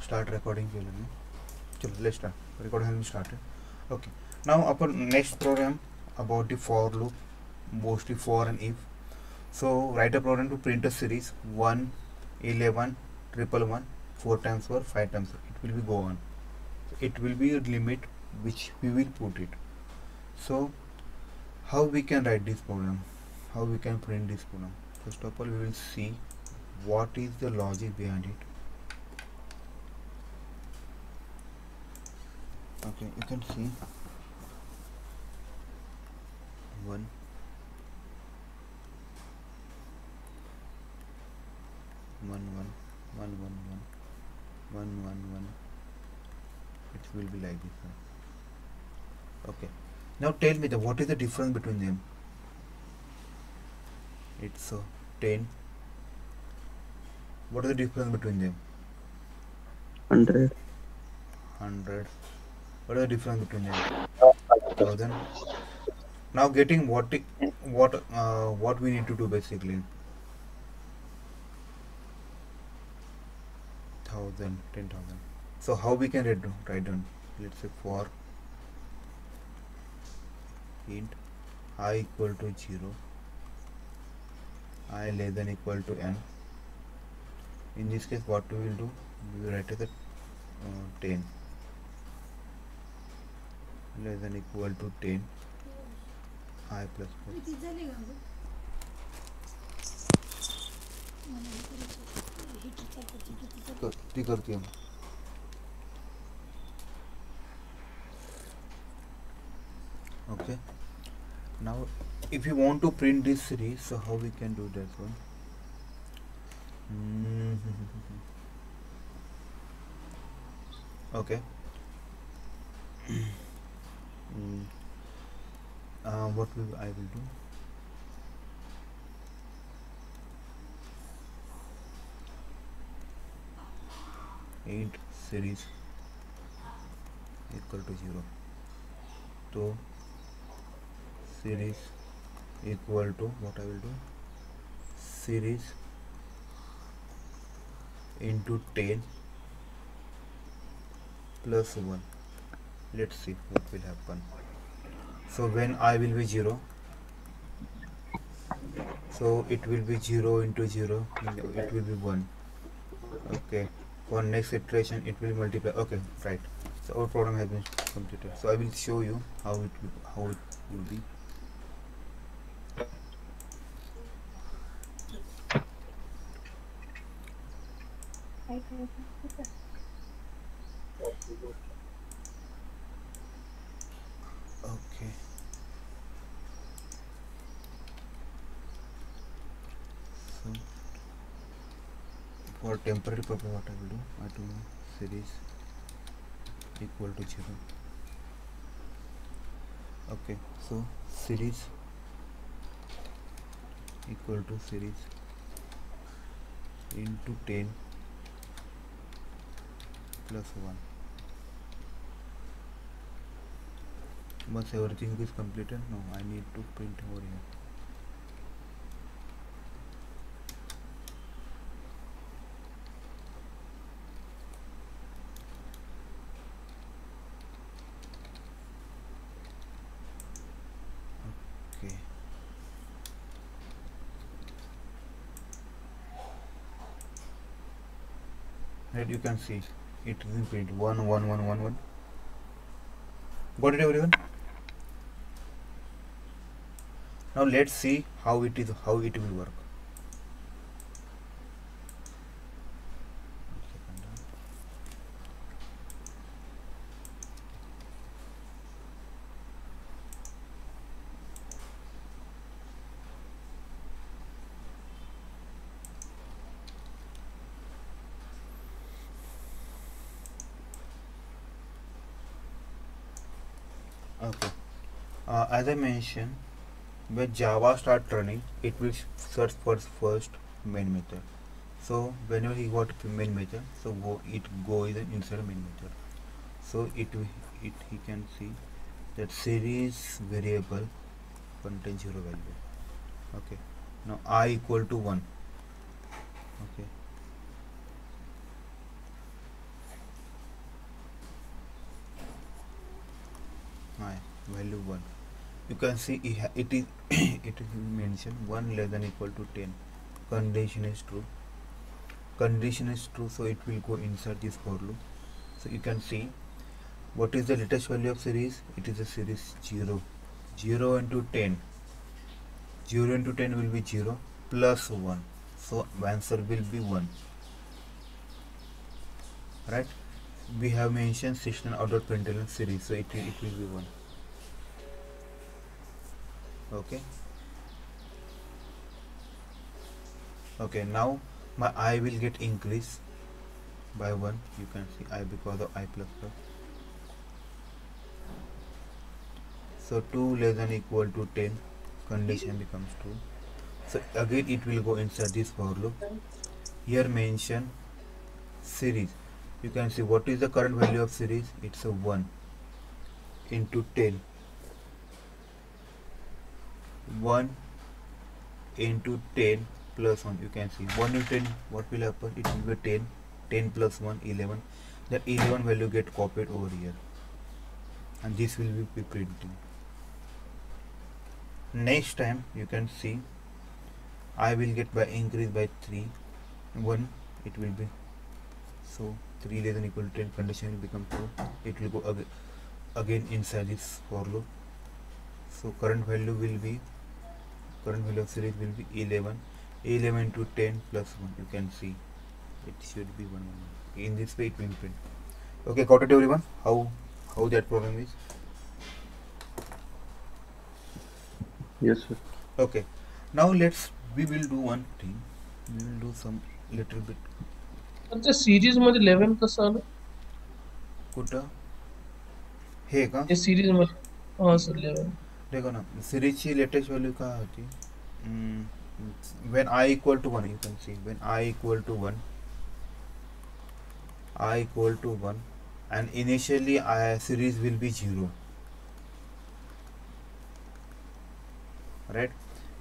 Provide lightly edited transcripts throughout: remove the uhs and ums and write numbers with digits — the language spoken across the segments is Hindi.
start recording केलं मी. चलो let's start. Record has been started. Okay. Now upon next program about the for loop, mostly for and if. So write a program to print a series 1, 11, 111, 4 times 4, 5 times 4. It will be go on. It will be a limit which we will put it. So how we can write this program? How we can print this program? First of all, we will see what is the logic behind it. Okay, you can see 1, 1, 1, 1, 1, 1, 1, 1, 1. It will be like this. Okay. Now tell me what is the difference between them? It's 10. What is the difference between them? 100. 100. What is the difference between them? 1000. Now getting what we need to do basically. 1000, 10,000. So how we can write down? Let's say for int I equal to 0, I less than equal to n. In this case, what we will do? We will write as 10 less than equal to 10 I plus किती करती हम. Okay. Now if you want to print this series, so how we can do that one? Okay. What I will do? Int series equal to 0. So series equal to what I will do? Series into 10 plus 1. Let's see what will happen. So when I will be 0, so it will be 0 into 0, it will be 1. Okay, for next iteration it will multiply. Okay, right. So our program has been completed. So I will show you how it will be. Okay. So for temporary purpose, what I will do? I do series equal to 0. Okay, so series equal to series into 10 plus 1. Once everything is completed, no, I need to print over here. Okay. Right, you can see it is in print 1, 1, 1, 1, 1. Got it, everyone? Now let's see how it will work. Okay. As I mentioned, when Java start running, it will search for first main method. So whenever he got main method, so go is inside main method. So he can see that series variable contains 0 value. Okay. Now I equal to 1. Okay. value 1. You can see it is it is mentioned 1 less than equal to 10. Condition is true. Condition is true, so it will go inside this for loop. So you can see what is the latest value of series. It is a series 0. 0 into 10. 0 into 10 will be 0 plus 1. So answer will be 1. Right? We have mentioned system order println series, so it will be 1. Okay. Okay, now my I will get increased by 1. You can see I because of I plus plus. So 2 less than equal to 10, condition becomes true. So again it will go inside this for loop. Here mention series. You can see what is the current value of series. It's a 1 into 10. 1 into 10 plus 1. You can see 1 into 10, what will happen? It will be 10. 10 plus 1, 11. That 11 value get copied over here, and this will be printing. Next time you can see I will get by increase by 3. 1 it will be, so 3 less than equal to 10, condition will become true. It will go again inside this for loop. So current value of series will be 11. 11 to 10 plus 1. You can see it should be 1. In this way it will print. Okay, got it everyone? How that program is? Yes, sir. Okay, now we will do one thing. We will do some little bit. अच्छा सीरीज मध्ये 11 कसं आलं कुठं हे का? हे सीरीज मध्ये हां सर 11 देखो ना, सीरीजची लेटेस्ट व्हॅल्यू काय होती? When I equal to 1, you can see when I equal to 1 and initially series will be 0, right?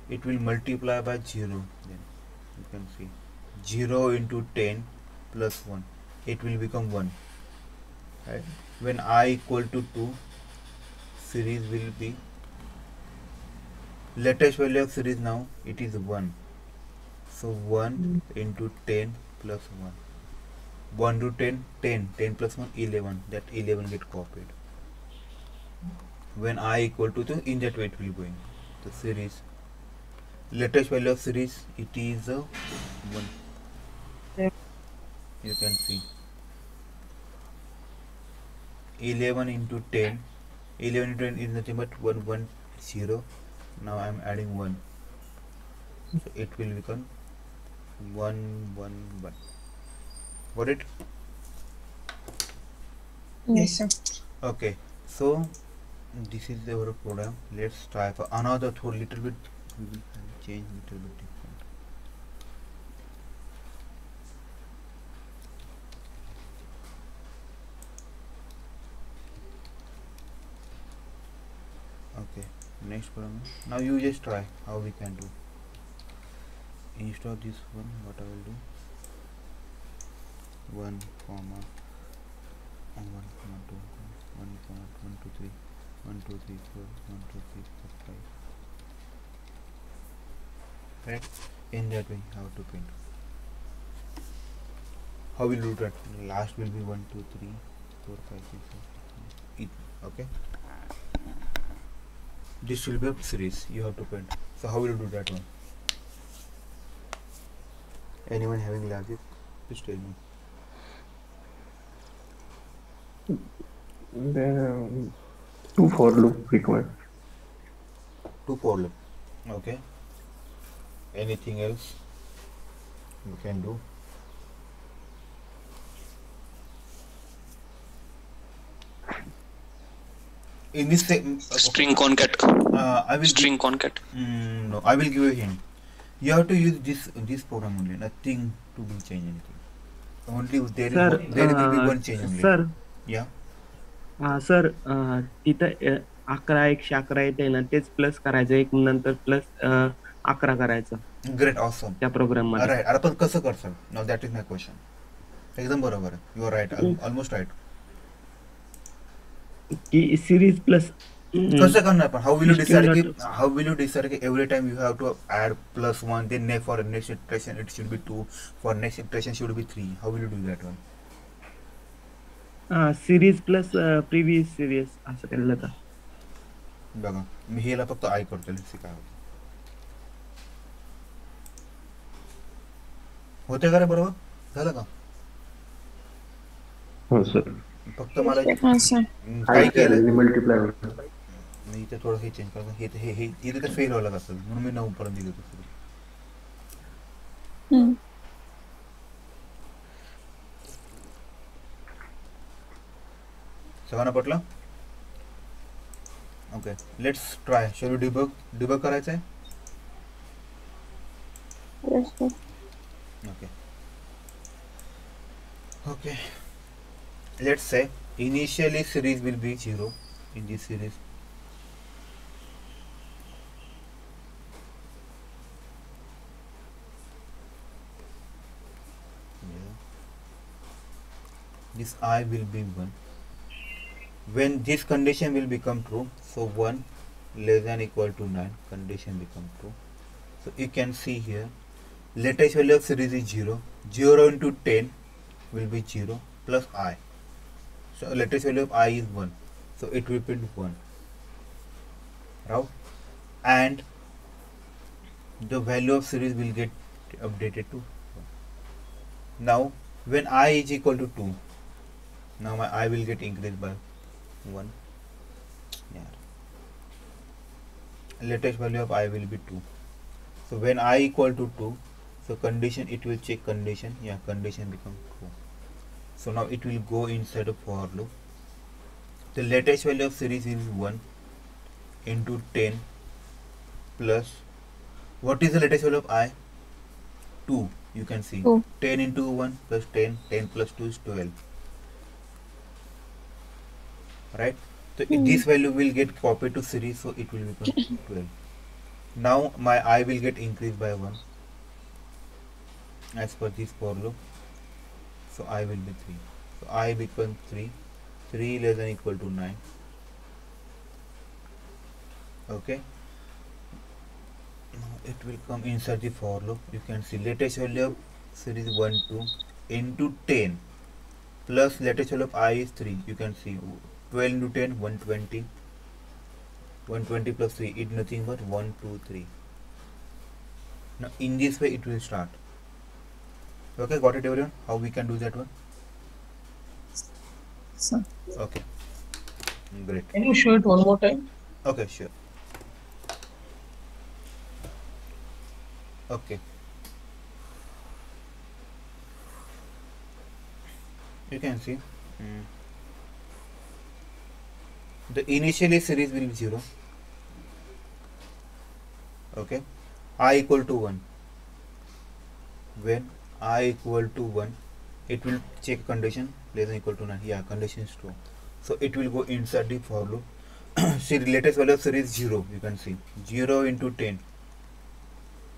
It will multiply by 0. Then you can see 0 into 10 plus 1, it will become 1, right? When I equal to 2, series will be latest value of series now it is 1. So 1 into 10 plus 1. 1 to 10, 10. 10 plus 1, 11. That 11 get copied. When I equal to 2, in that way it will go in. The series. Latest value of series, it is 1. You can see. 11 into 10. 11 into 10 is nothing but 1, 1, 0. Now I am adding 1. So it will become 1, 1, 1. Got it? Yes, sir. Okay. So this is our program. Let's try for another little bit. We will change little bit different. Okay. Next program. Now you just try how we can do. Instead of this one, what I will do? 1 comma 1 comma 2 1 comma 1 2 3 1 2 3 4 1 2 3 4 5. Right? In that way, how to print? How will do that? Last will be 1 2 3 4 5 6 7 8. Okay. This will be a series. You have to print. So how will you do that one? Anyone having logic? Please tell me. Then 2 for loop required. 2 for loop. Okay. Anything else you can do? In this String concat. I will String concat. no, I will give you a hint. You have to use this program only. Nothing to be change anything. Only there Sir, will be one change only. Sir Yeah. Sir तिथं 11 111 येते ना तेच प्लस करायचं एक नंतर प्लस 11 करायचं Great, awesome. त्या प्रोग्राम मध्ये Right. अरे पण कसं करसाल? Now that is my question. एकदम बरोबर आहे. You are right. Almost right. की सिरीज प्लस कसं करणार पण हाऊ विल यू डिसाइड की Stimulator. How will you decide की every time you have to add +1 then for next iteration it should be 2 for next iteration should be 3 how will you do that one series plus previous series असं केलं तर बघा मी हेला फक्त आय करतो लेट्स काय होतं होते का रे बरोबर झालं का हो सर. फक्त मला हा सर काय केलं मल्टिप्लाय होतं. मी इथे थोडं हे चेंज करतो हे इथे तर फेल व्हायला असेल म्हणून मी 9 पर्यंत दिलं होतं हम्म. सगळ्यांना पटलं okay let's try shall you debug करायचं आहे Yes, sir. okay okay let's say initially series will be 0 in this series this I will be 1 when this condition will become true so 1 less than equal to 9 condition become true so you can see here latest value of series is 0 0 into 10 will be 0 plus I so latest value of I is 1 so it will print 1 right and the value of series will get updated to 1. Now when I is equal to 2 now my I will get increased by 1 yeah. Latest value of I will be 2 so when I equal to 2 so condition it will check condition yeah condition become true so now it will go inside a for loop the latest value of series is 1 into 10 plus what is the latest value of I 2 you can see 2. 10 into 1 plus 10 10 plus 2 is 12 right so this value will get copied to series so it will become 12 now my I will get increased by 1 as per this for loop so I will be 3 so I become 3 3 less than equal to 9 okay now it will come inside the for loop you can see latest value of series 1 2 into 10 plus latest value of I is 3 you can see 12 into 10 120 120 plus 3 is nothing but 1 2 3 now in this way it will start okay got it everyone how we can do that one Sir. okay great Can you show it one more time? okay sure okay you can see the initially series will be 0 okay I equal to 1 when I equal to 1 it will check condition less than equal to 9 yeah condition is true so it will go inside the for loop see the latest value of series 0 you can see 0 into 10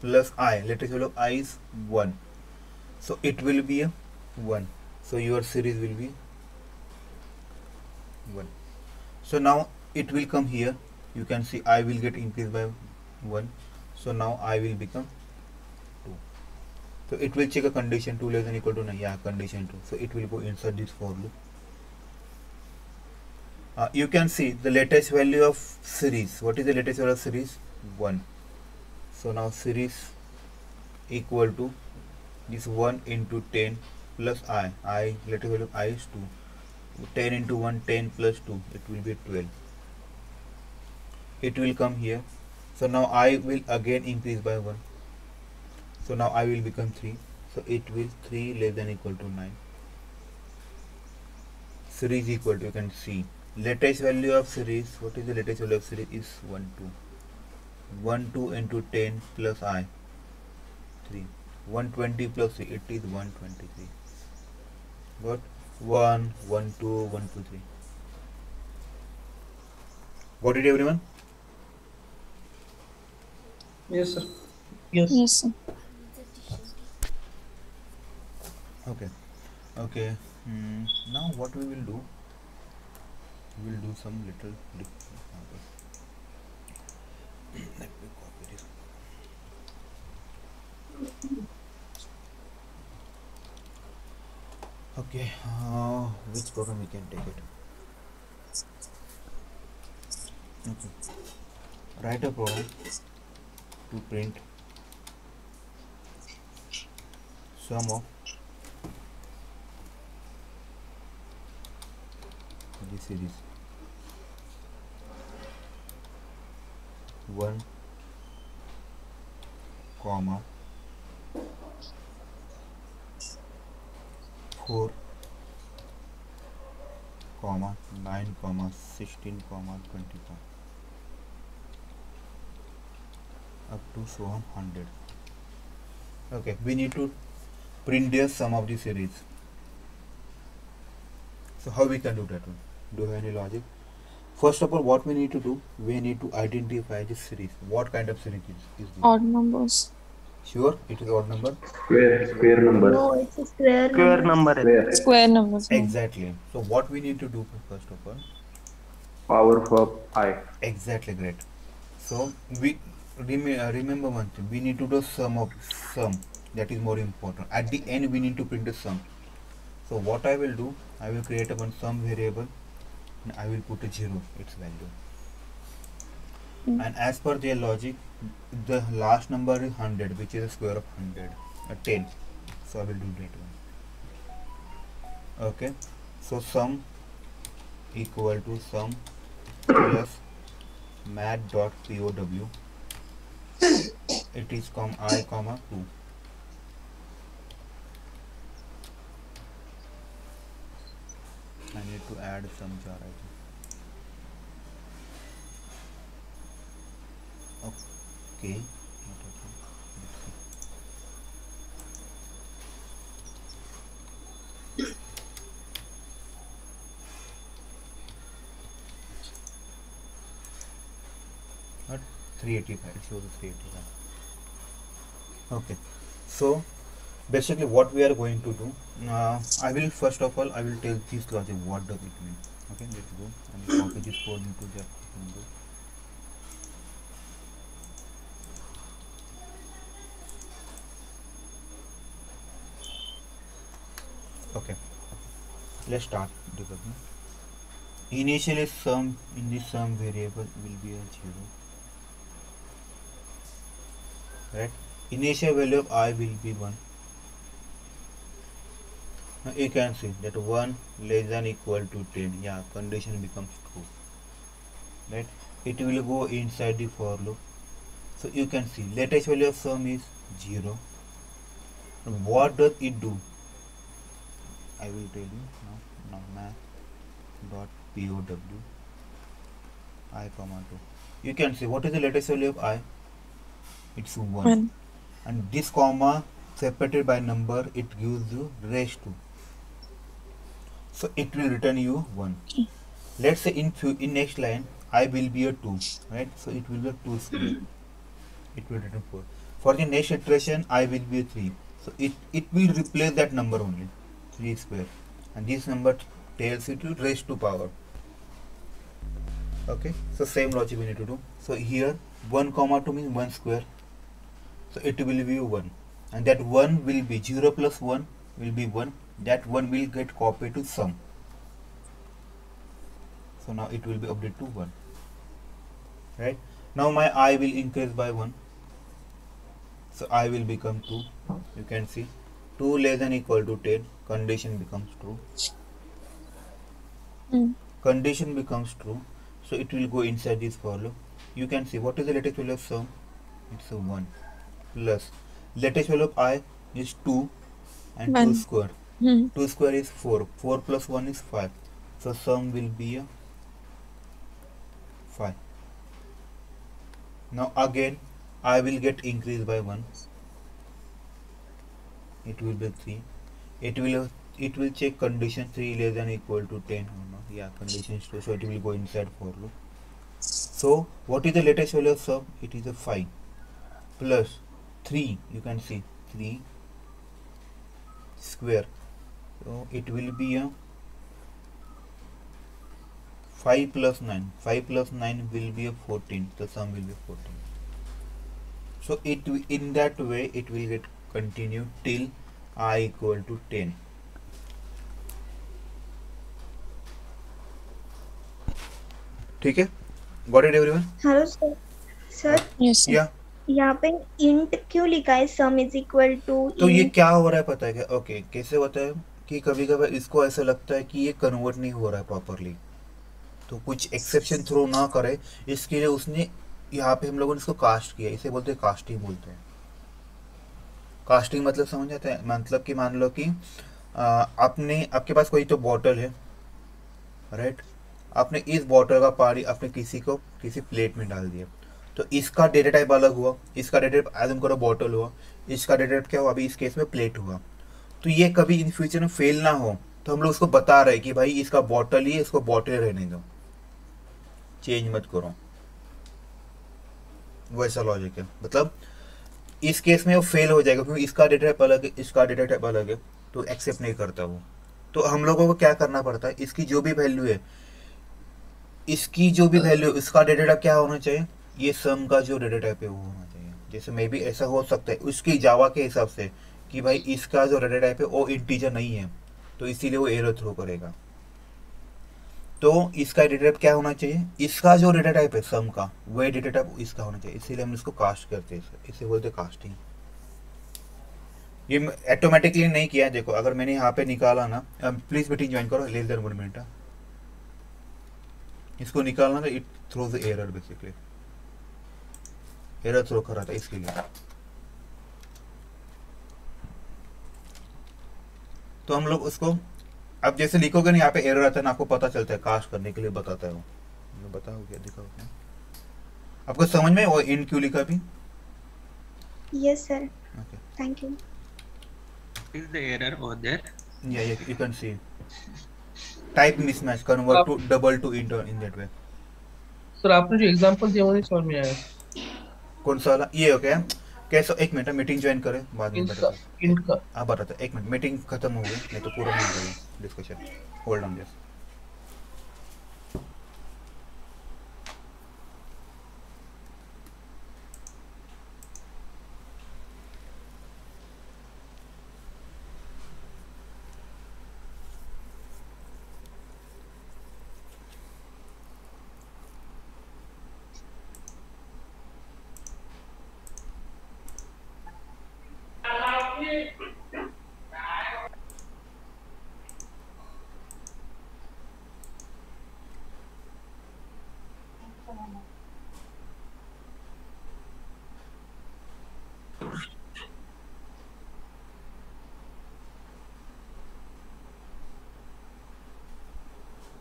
plus I latest value of I is 1 so it will be a 1 so your series will be 1 so now it will come here you can see I will get increased by 1 so now I will become 2 so it will check a condition 2 less than equal to 9 yeah condition 2 so it will go inside this for loop you can see the latest value of series what is the latest value of series 1 so now series equal to this 1 into 10 plus I latest value of I is 2 10 into 1 10 plus 2 it will be 12 it will come here so now I will again increase by 1 so now I will become 3 so it will 3 less than equal to 9 series equal to you can see latest value of series what is the latest value of series is 1 2 1 2 into 10 plus I 3 120 plus 3 it is 123 got 1 1 2 1 2 3 got it everyone Yes, sir. Yes. Yes, sir. okay now what we will do we'll do some little example. Let me copy this. Okay, which program we can take it? Okay, write a program to print sum of the series 1, comma 4, comma 9, comma 16, comma 25 up to so on 100. Okay, we need to print the sum of the series. So how we can do that one? Do you have any logic? First of all, what we need to do, we need to identify the series. What kind of series is this? Odd numbers. Sure, it is odd number. Square number. No, it's a square square number. Number आहे. Square. Square numbers. no. Exactly. So what we need to do first of all? Power of I. Exactly, great. So we remember one thing. We need to do sum of sum. That is more important. At the end, we need to print the sum. So what I will do, I will create one sum variable, and I will put a 0 its value. And as per their logic, the last number is 100, which is the square of 100, 10. So I will do that one. Okay. So sum equal to sum plus math.pow. It is I comma 2. I need to add some jar item. Okay. Not okay. Let's see. Not 385. It shows 385. Okay. So basically what we are going to do, I will first of all I will tell this logic what does it mean. Okay, let's go and copy this code into the window. Okay, let's start debugging. Initially sum in the sum variable will be a 0, right? Initial value of I will be 1. Now you can see that 1 less than equal to 10. Yeah, condition becomes true, right? It will go inside the for loop. So you can see latest value of sum is 0. And what does it do? I will tell you now. Math.pow I comma 2. You can see what is the latest value of I? It's 1. One. And this comma separated by number, it gives you raised to. So it will return you 1. Let's say in next line I will be a 2, right? So it will be a 2 square. It will return 4. For the next iteration I will be a 3. So it will replace that number only, 3 square, and this number tells it to raise to power. Okay, so same logic we need to do. So here 1 comma 2 means 1 square, so it will be 1, and that 1 will be 0 plus 1 will be 1. That 1 will get copied to sum. So now it will be updated to 1, right? Now my I will increase by 1, so I will become 2. You can see 2 less than equal to 10, condition becomes true. Condition becomes true, so it will go inside this for loop. You can see what is the latest value of sum? It's a 1 plus latest value of I is 2 and 2 One. square. 2 square is 4. 4 plus 1 is 5. So sum will be a 5. Now again I will get increased by 1. It will be 3. It will check condition 3 less than equal to 10 or not. Yeah, condition is true, so it will go inside for loop. So what is the latest value of sum? It is a 5 plus 3. You can see 3 square. So it will be a 5 plus 9, 5 plus 9 will be a 14, the sum will be 14. So in that way it will get continue till I equal to 10. ठीक है, got it everyone? Hello sir. Sir Yes, sir. या यहाँ पे इंट क्यों लिखा है, सम इज इक्वल टू? तो ये क्या हो रहा है पता है क्या? ओके, कैसे होता है कि कभी कभी इसको ऐसा लगता है कि ये कन्वर्ट नहीं हो रहा है प्रॉपरली, तो कुछ एक्सेप्शन थ्रो ना करे इसके लिए उसने यहाँ पे हम लोगों ने इसको कास्ट किया, इसे बोलते हैं कास्टिंग बोलते हैं। कास्टिंग मतलब समझ आते हैं? मतलब कि मान लो कि आपके पास कोई तो बॉटल है, राइट? आपने इस बॉटल का पानी आपने किसी प्लेट में डाल दिया, तो इसका डेटा टाइप अलग हुआ, इसका डेटा टाइप आदम करो बॉटल हुआ, इसका डेटा टाइप क्या हुआ, अभी इस केस में प्लेट हुआ। तो ये कभी इन फ्यूचर में फेल ना हो, तो हम लोग उसको बता रहे हैं कि भाई इसका बॉटल ही है, इसको बॉटल रहने दो, चेंज मत करो। वैसा लॉजिक है, मतलब इस केस में वो फेल हो जाएगा क्योंकि इसका डेटा टाइप अलग है, इसका डेटा टाइप अलग है, तो एक्सेप्ट नहीं करता वो। तो हम लोगों को क्या करना पड़ता है, इसकी जो भी वैल्यू है, इसका डेटा टाइप क्या होना चाहिए, ये सम का जो डेटा टाइप है वो होना चाहिए। जैसे मे बी ऐसा हो सकता है उसकी जावा के हिसाब से कि भाई इसका जो डेटा टाइप है वो इंटीजर नहीं है, तो इसीलिए वो एरर थ्रो करेगा। तो इसका डेटा टाइप क्या होना चाहिए, इसका जो डेटा टाइप है सम का, वही डेटा टाइप इसका होना चाहिए, इसीलिए हम इसको कास्ट करते हैं, इसे बोलते हैं कास्टिंग। ये ऑटोमेटिकली नहीं किया है। देखो अगर मैंने यहाँ पे निकाला ना, प्लीज मीटिंग ज्वाइन करो, लेस देन 1 मिनट, इसको निकालना तो it throws error, basically error throw कर रहा था इसके लिए। तो हम लोग उसको अब जैसे लिखोगे ना, यहाँ पे एरर आता है ना, आपको पता चलता है, कास्ट करने के लिए बताता है वो। बताओ क्या दिखा उसने आपको समझ में, वो इन क्यों लिखा भी? Yes sir, okay, thank you. Is the error over there? या you can see type mismatch, convert to double to int in that way. Sir आपने जो एग्जांपल दिया वो नहीं समझ में आया। कौन सा वाला? ये हो गया कैसे? एक मिनट, मीटिंग ज्वाइन करें, बाद में इंट का बताते। इंट का आप बताते, एक मिनट, मीटिंग खत्म हो गई, नहीं तो पूरा नहीं होगा discussion. Hold on just.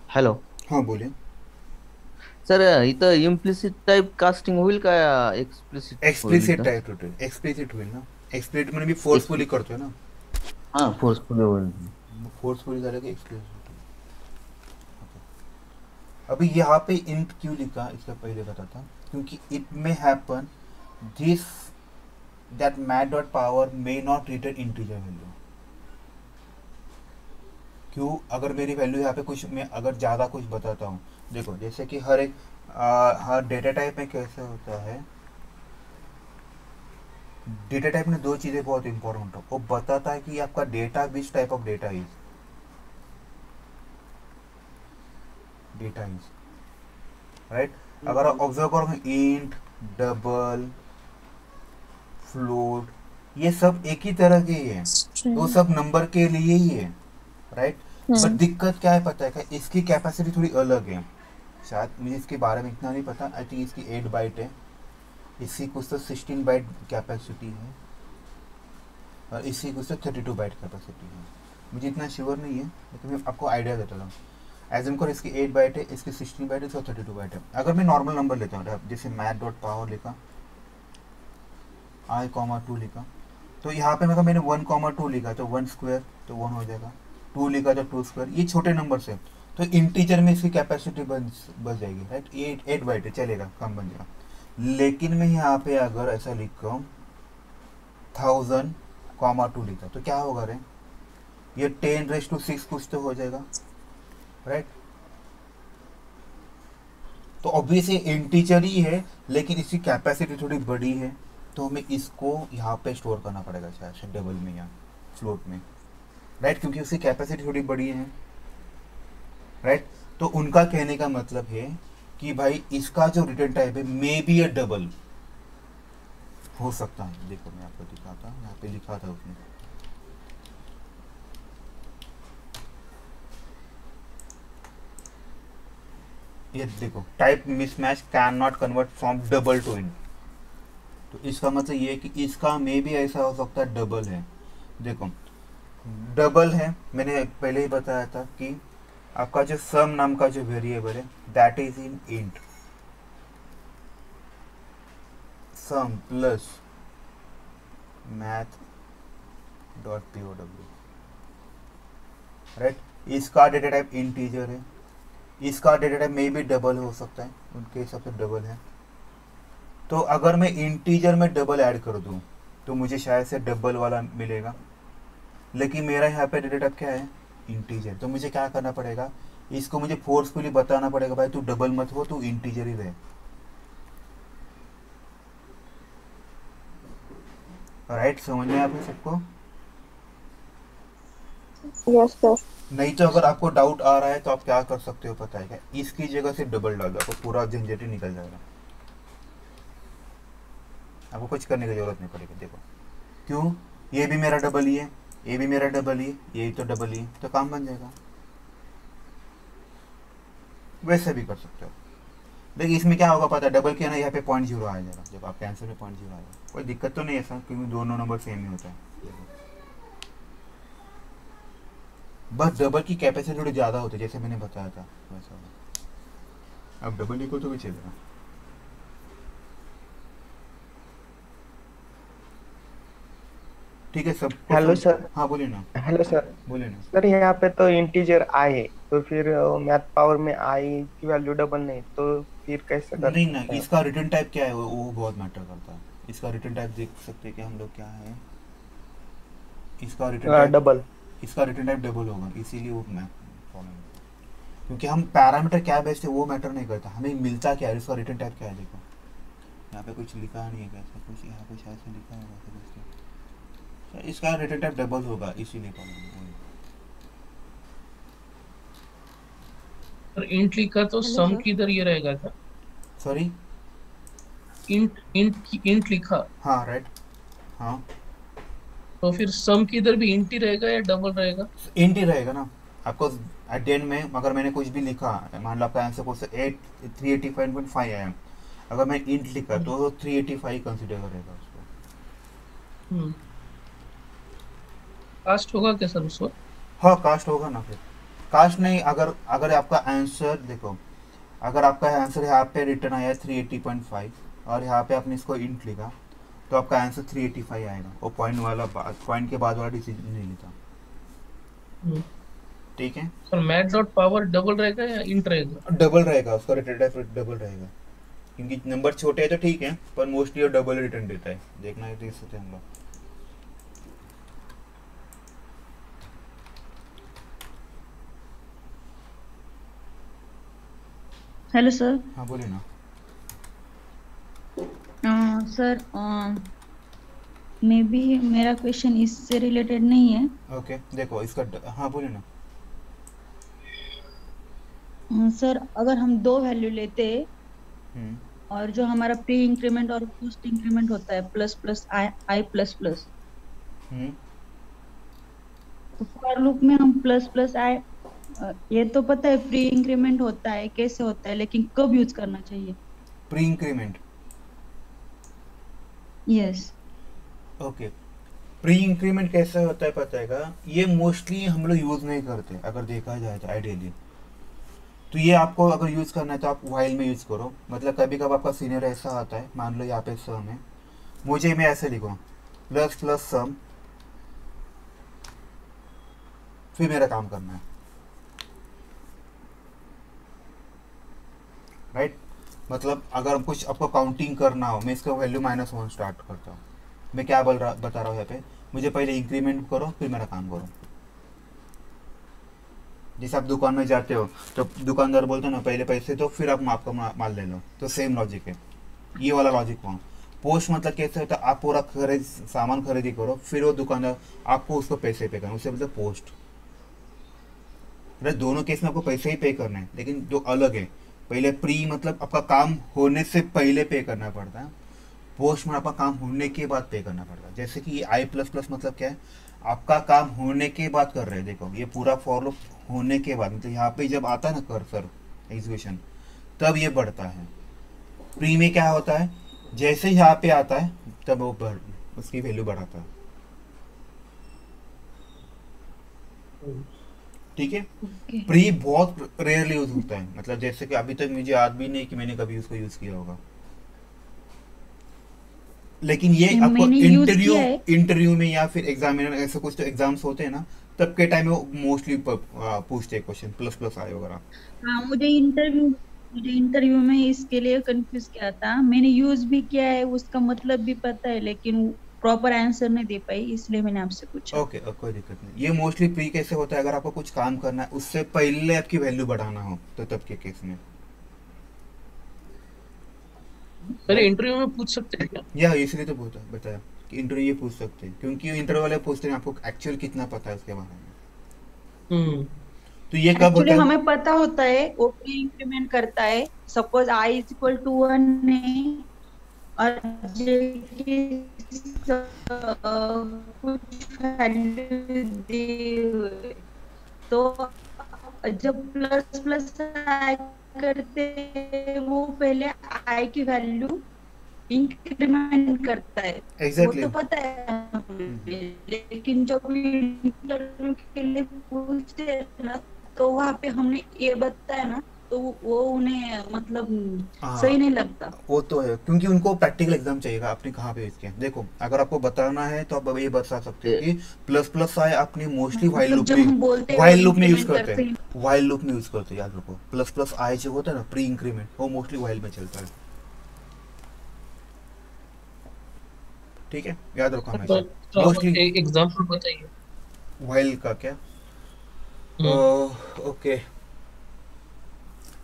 Hello हाँ बोलिए। सर, इथं इम्प्लिसिट टाइप कास्टिंग होईल का एक्सप्लिसिट? एक्सप्लिसिट टाइप होईल, एक्सप्लिसिट होईल ना। एक्सप्लिसिट म्हणजे मी फोर्सफुली करतोय ना, हां, फोर्सफुल होईल. फोर्सफुली झालं की एक्सप्लिसिट। अभी यहाँ पे इंट क्यों लिखा, इसका पहले बताता, क्योंकि it may happen this that math dot power may not return integer value. क्यों? अगर मेरी वैल्यू यहाँ पे कुछ, मैं अगर ज़्यादा कुछ बताता हूँ, देखो जैसे कि हर डेटा टाइप में कैसे होता है, डेटा टाइप में दो चीज़ें बहुत इंपॉर्टेंट हो, वो बताता है कि आपका data which type of data is, right? अगर आप ऑब्जर्व करोगे, इंट, डबल, फ्लोट, ये सब एक ही तरह के ही है, तो सब नंबर के लिए ही है, राइट? बट दिक्कत क्या है पता है क्या, इसकी कैपेसिटी थोड़ी अलग है। शायद मुझे इसके बारे में इतना नहीं पता, आई थिंक इसकी 8 बाइट है, इसकी कुछ तो 16 बाइट कैपेसिटी है, और इसकी कुछ तो 32 बाइट कैपेसिटी है। मुझे इतना श्योर नहीं है, लेकिन मैं आपको आइडिया देता हूँ। एजम कर इसकी 8 बाइट है, इसकी 16 बाइट है, इसका 32 बाइट है। अगर मैं नॉर्मल नंबर लेता हूँ, जैसे मैथ डॉट पावर लिखा, i,2 लिखा, तो यहाँ पे मतलब मैंने 1,2 लिखा, तो 1 स्क्वायर तो 1 हो जाएगा, 2 लिखा तो 2 स्क्वायर, ये छोटे नंबर से, तो इंटीजर में इसकी कैपेसिटी बच जाएगी, राइट? 8 बाइट है, चलेगा, कम बन जाएगा। लेकिन मैं यहाँ पे अगर ऐसा लिख रहा हूँ 1000,2 लिखा, तो क्या होगा रे, ये 10⁻⁶ कुछ तो हो जाएगा, राइट? तो ऑब्वियसली इंटीजर ही है, लेकिन इसकी कैपेसिटी थोड़ी बड़ी है, तो हमें इसको यहाँ पे स्टोर करना पड़ेगा शायद डबल में या फ्लोट में, राइट, क्योंकि उसकी कैपेसिटी थोड़ी बड़ी है, राइट। तो उनका कहने का मतलब है कि भाई इसका जो रिटर्न टाइप है मे बी अ डबल हो सकता है। देखो मैं आपको दिखाता हूँ, यहाँ पे लिखा था उसने, ये देखो, type mismatch can not convert from double to int. तो इसका मतलब ये है कि इसका मे भी ऐसा हो सकता है डबल है। देखो डबल है, मैंने पहले ही बताया था कि आपका जो सम नाम का जो वेरिएबल है that is in int, sum plus math dot POW, right. इसका डेटा टाइप इंटीजर है, इसका डेटा टाइप में भी डबल हो सकता है, उनके हिसाब से डबल है। तो अगर मैं इंटीजर में डबल ऐड कर दूं तो मुझे शायद से डबल वाला मिलेगा, लेकिन मेरा यहाँ पे डेटा टाइप क्या है, इंटीजर। तो मुझे क्या करना पड़ेगा, इसको मुझे फोर्सफुली बताना पड़ेगा, भाई तू डबल मत हो, तू इंटीजर ही रहे, राइट। समझ में आप सबको? Yes sir. नहीं तो अगर आपको डाउट आ रहा है तो आप क्या कर सकते हो पता है क्या, इसकी जगह से डबल डाल दो, आपको पूरा झंझट ही निकल जाएगा, आपको कुछ करने की जरूरत नहीं पड़ेगी। देखो क्यों, ये भी मेरा डबल ही है, ये भी मेरा डबल ही, ये तो डबल ही, तो काम बन जाएगा। वैसे भी कर सकते हो। देखिए इसमें क्या होगा पता है, डबल किया ना, यहाँ पे 0.0 आ जाएगा, जब आपके आंसर में 0.0 आएगा, कोई दिक्कत तो नहीं है ऐसा, क्योंकि दोनों नंबर सेम ही होता है। बस डबल की कैपेसिटी थोड़ी ज़्यादा होती है, जैसे मैंने बताया था वैसा होगा। अब डबल इक्वल तो भी चलेगा। ठीक है सब। Hello sir. हाँ बोलिए ना। Hello sir. बोलिए ना। सर यहाँ पे तो इंटीजर आई है, तो फिर मैथ पावर में आई की वैल्यू डबल नहीं, तो फिर कैसे कर नहीं ना, सकते हैं? इसका रिटर्न टाइप क्या है वो बहुत मैटर करता है। इसका रिटर्न टाइप देख सकते हैं कि हम लोग क्या है, इसका रिटर्न टाइप डबल, इसका रिटर्न टाइप डबल होगा, इसीलिए वो मैं क्योंकि हम पैरामीटर क्या बेस्ड है वो मैटर नहीं करता, हमें मिलता क्या है, इसका रिटर्न टाइप क्या है। देखो यहाँ पे कुछ लिखा नहीं है कैसा कुछ, यहाँ पे शायद से लिखा होगा तो इसका रिटर्न टाइप डबल होगा, इसीलिए और इंट लिखा तो सम की इधर ये रहेगा क्या? सॉरी, इंट लिखा, हाँ राइट, हाँ तो फिर सम की इधर भी इंट ही रहेगा या डबल रहेगा? इंट ही रहेगा ना। आपको एट द एंड में अगर मैंने कुछ भी लिखा, मान लो आपका आंसर को 385.5 आया, अगर मैं इंट लिखा तो 385 कंसीडर करेगा उसको। कास्ट होगा क्या सर उसको? हाँ कास्ट होगा ना, फिर कास्ट नहीं, अगर आपका आंसर देखो, अगर आपका आंसर यहाँ पे रिटर्न आया 380.5 और यहाँ पे आपने इसको इंट लिखा, तो आपका आंसर 385 आएगा। वो पॉइंट के बाद वाला डिसीजन नहीं लेता, ठीक है sir. Math dot power double रहेगा या इंट रहेगा? डबल रहेगा, उसका रिटर्न टाइप डबल रहेगा, क्योंकि नंबर छोटे हैं तो ठीक है, पर मोस्टली वो डबल रिटर्न देता है। देखना है देख सकते हैं हम लोग। Hello sir. हाँ बोलिए ना। सर मे बी मेरा क्वेश्चन इससे रिलेटेड नहीं है। ओके देखो इसका हाँ बोलिए ना। सर अगर हम दो वैल्यू लेते और जो हमारा प्री इंक्रीमेंट और पोस्ट इंक्रीमेंट होता है प्लस प्लस आई प्लस प्लस, तो फॉर लूप में हम प्लस प्लस आई, ये तो पता है प्री इंक्रीमेंट होता है कैसे होता है, लेकिन कब यूज करना चाहिए? Pre increment, yes. Okay pre increment कैसे होता है पता है का, ये मोस्टली हम लोग यूज नहीं करते अगर देखा जाए तो आइडियली। तो ये आपको अगर यूज करना है तो आप व्हाइल में यूज करो। मतलब कभी कभी आपका सीनियर ऐसा आता है, मान लो यहाँ पे सम है, मुझे मैं ऐसे लिखूँ प्लस प्लस सम, फिर मेरा काम करना है, राइट। मतलब अगर कुछ आपको काउंटिंग करना हो, मैं इसका वैल्यू -1 स्टार्ट करता हूँ। मैं क्या बता रहा हूँ यहाँ पे, मुझे पहले इंक्रीमेंट करो फिर मेरा काम करो। जैसे आप दुकान में जाते हो तो दुकानदार बोलते हैं ना पहले पैसे दो फिर आप आपका माल ले लो, तो सेम लॉजिक है, ये वाला लॉजिक वहाँ। पोस्ट मतलब कैसे होता है, आप पूरा सामान खरीदी करो फिर वो दुकानदार आपको उसको पैसे पे करना, उससे मतलब पोस्ट। दोनों केस में आपको पैसे ही पे करना है, लेकिन जो अलग है, पहले प्री मतलब आपका काम होने से पहले पे करना पड़ता है, पोस्ट में आपका काम होने के बाद पे करना पड़ता है। जैसे कि ये आई प्लस प्लस मतलब क्या है, आपका काम होने के बाद कर रहे हैं। देखो ये पूरा फॉर लूप होने के बाद, मतलब यहाँ पे जब आता है ना कर्सर एग्जीक्यूशन तब ये बढ़ता है। प्री में क्या होता है, जैसे यहाँ पे आता है तब वो उसकी वैल्यू बढ़ाता है। ठीक है, प्री बहुत रेयरली यूज होता है, मतलब जैसे कि अभी तक मुझे याद भी नहीं कि मैंने कभी उसको यूज किया होगा, लेकिन ये आपको इंटरव्यू में या फिर एग्जामिनर ऐसे कुछ तो एग्जाम्स होते हैं ना, तब के टाइम में वो मोस्टली पूछते हैं क्वेश्चन प्लस प्लस आए वगैरह। हाँ, मुझे इंटरव्यू में इसके लिए कंफ्यूज किया था, मैंने यूज भी किया है, उसका मतलब भी पता है, लेकिन प्रॉपर आंसर नहीं दे पाई, इसलिए मैंने आपसे पूछा। ओके, कोई दिक्कत नहीं। ये मोस्टली प्री कैसे होता है, अगर आपको कुछ काम करना है उससे पहले आपकी वैल्यू बढ़ाना हो तो तब के केस में। अरे इंटरव्यू में पूछ सकते हैं क्या? या इसलिए तो बताया कि इंटरव्यू ये पूछ सकते हैं, क्योंकि इंटरव्यू वाले पूछते हैं आपको एक्चुअल कितना पता है उसके बारे में। तो ये कब होता है, हमें पता होता है, वो प्री इंक्रीमेंट करता है, suppose i is equal to 1 है और कुछ वैल्यू दी, तो जब प्लस प्लस करते वो पहले i की वैल्यू इंक्रीमेंट करता है। Exactly. वो तो पता है, लेकिन जब इंटरव्यू के लिए पूछते हैं ना, तो वहाँ पे हमने ये बताया ना, तो वो उन्हें मतलब सही नहीं लगता। वो तो है, क्योंकि उनको प्रैक्टिकल एग्जाम चाहिएगा, आपने कहाँ पे यूज किया। देखो अगर आपको बताना है तो आप ये बता सकते हैं कि प्लस प्लस आए आपने मोस्टली वाइल लूप में यूज करते हैं, वाइल लूप में यूज करते हैं। याद रखो प्लस प्लस आए जो होता है ना प्री इंक्रीमेंट, वो मोस्टली वाइल में चलता है। ठीक है, याद रखो हमेशा। मोस्टली एग्जांपल बताइए वाइल का क्या। ओके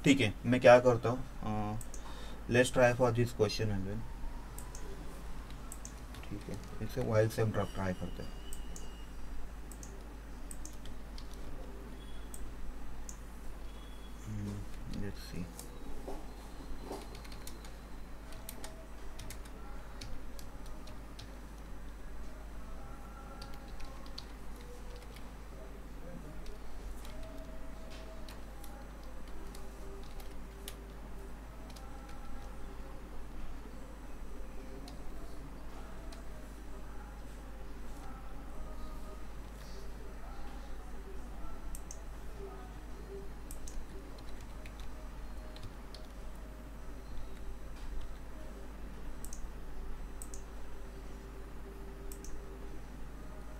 ठीक है, मैं क्या करता हूँ, let's try for this question again. ठीक है, इसे वाइल से हम ट्राई करते हैं। Let's see.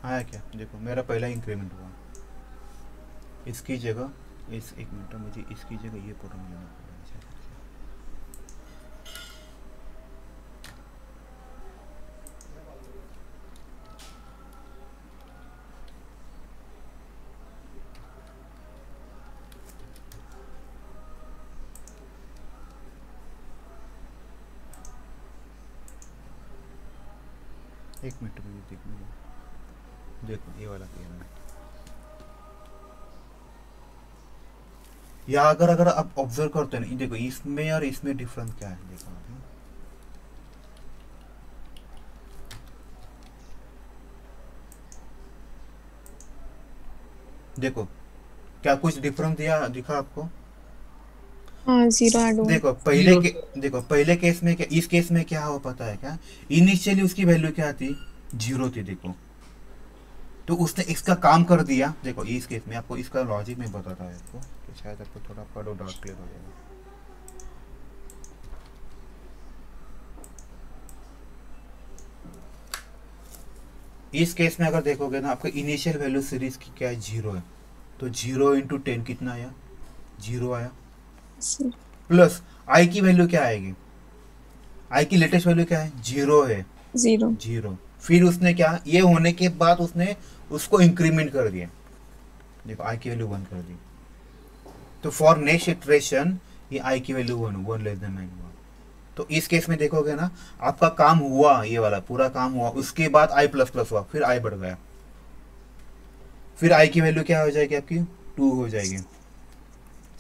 आया क्या, देखो मेरा पहला इंक्रीमेंट हुआ, इसकी जगह इस एक मिनट मुझे इसकी जगह ये प्रोग्राम लेना पड़ेगा। एक मिनट मुझे देखने दो। देखो ये वाला किया मैंने, या अगर आप ऑब्जर्व करते हैं, देखो इसमें और इसमें डिफरेंस क्या है। देखो देखो क्या कुछ डिफरेंस दिखा आपको? हाँ, जीरो ऐड हुआ। देखो पहले केस में क्या, इस केस में क्या हो पता है क्या, इनिशियली उसकी वैल्यू क्या थी, 0 थी। देखो तो उसने इसका काम कर दिया। देखो इस केस में आपको इसका लॉजिक में बताता है आपको, तो शायद आपको थोड़ा पढ़ो डाउट क्लियर हो जाएगा। इस केस में अगर देखोगे ना, आपका इनिशियल वैल्यू सीरीज की क्या है, 0 है, तो 0 इंटू 10 कितना आया, 0 आया। प्लस आई की वैल्यू क्या आएगी, आई की लेटेस्ट वैल्यू क्या है, 0 है, 0। फिर उसने क्या, ये होने के बाद उसने उसको इंक्रीमेंट कर दिया। देखो आई की वैल्यू 1 कर दी, तो फॉर नेक्स्ट इटरेशन ये आई की वैल्यू 1 लेस देन 9 हुआ। तो इस केस में देखोगे ना, आपका काम हुआ, ये वाला पूरा काम हुआ, उसके बाद आई प्लस प्लस हुआ, फिर आई बढ़ गया, फिर आई की वैल्यू क्या हो जाएगी आपकी 2 हो जाएगी,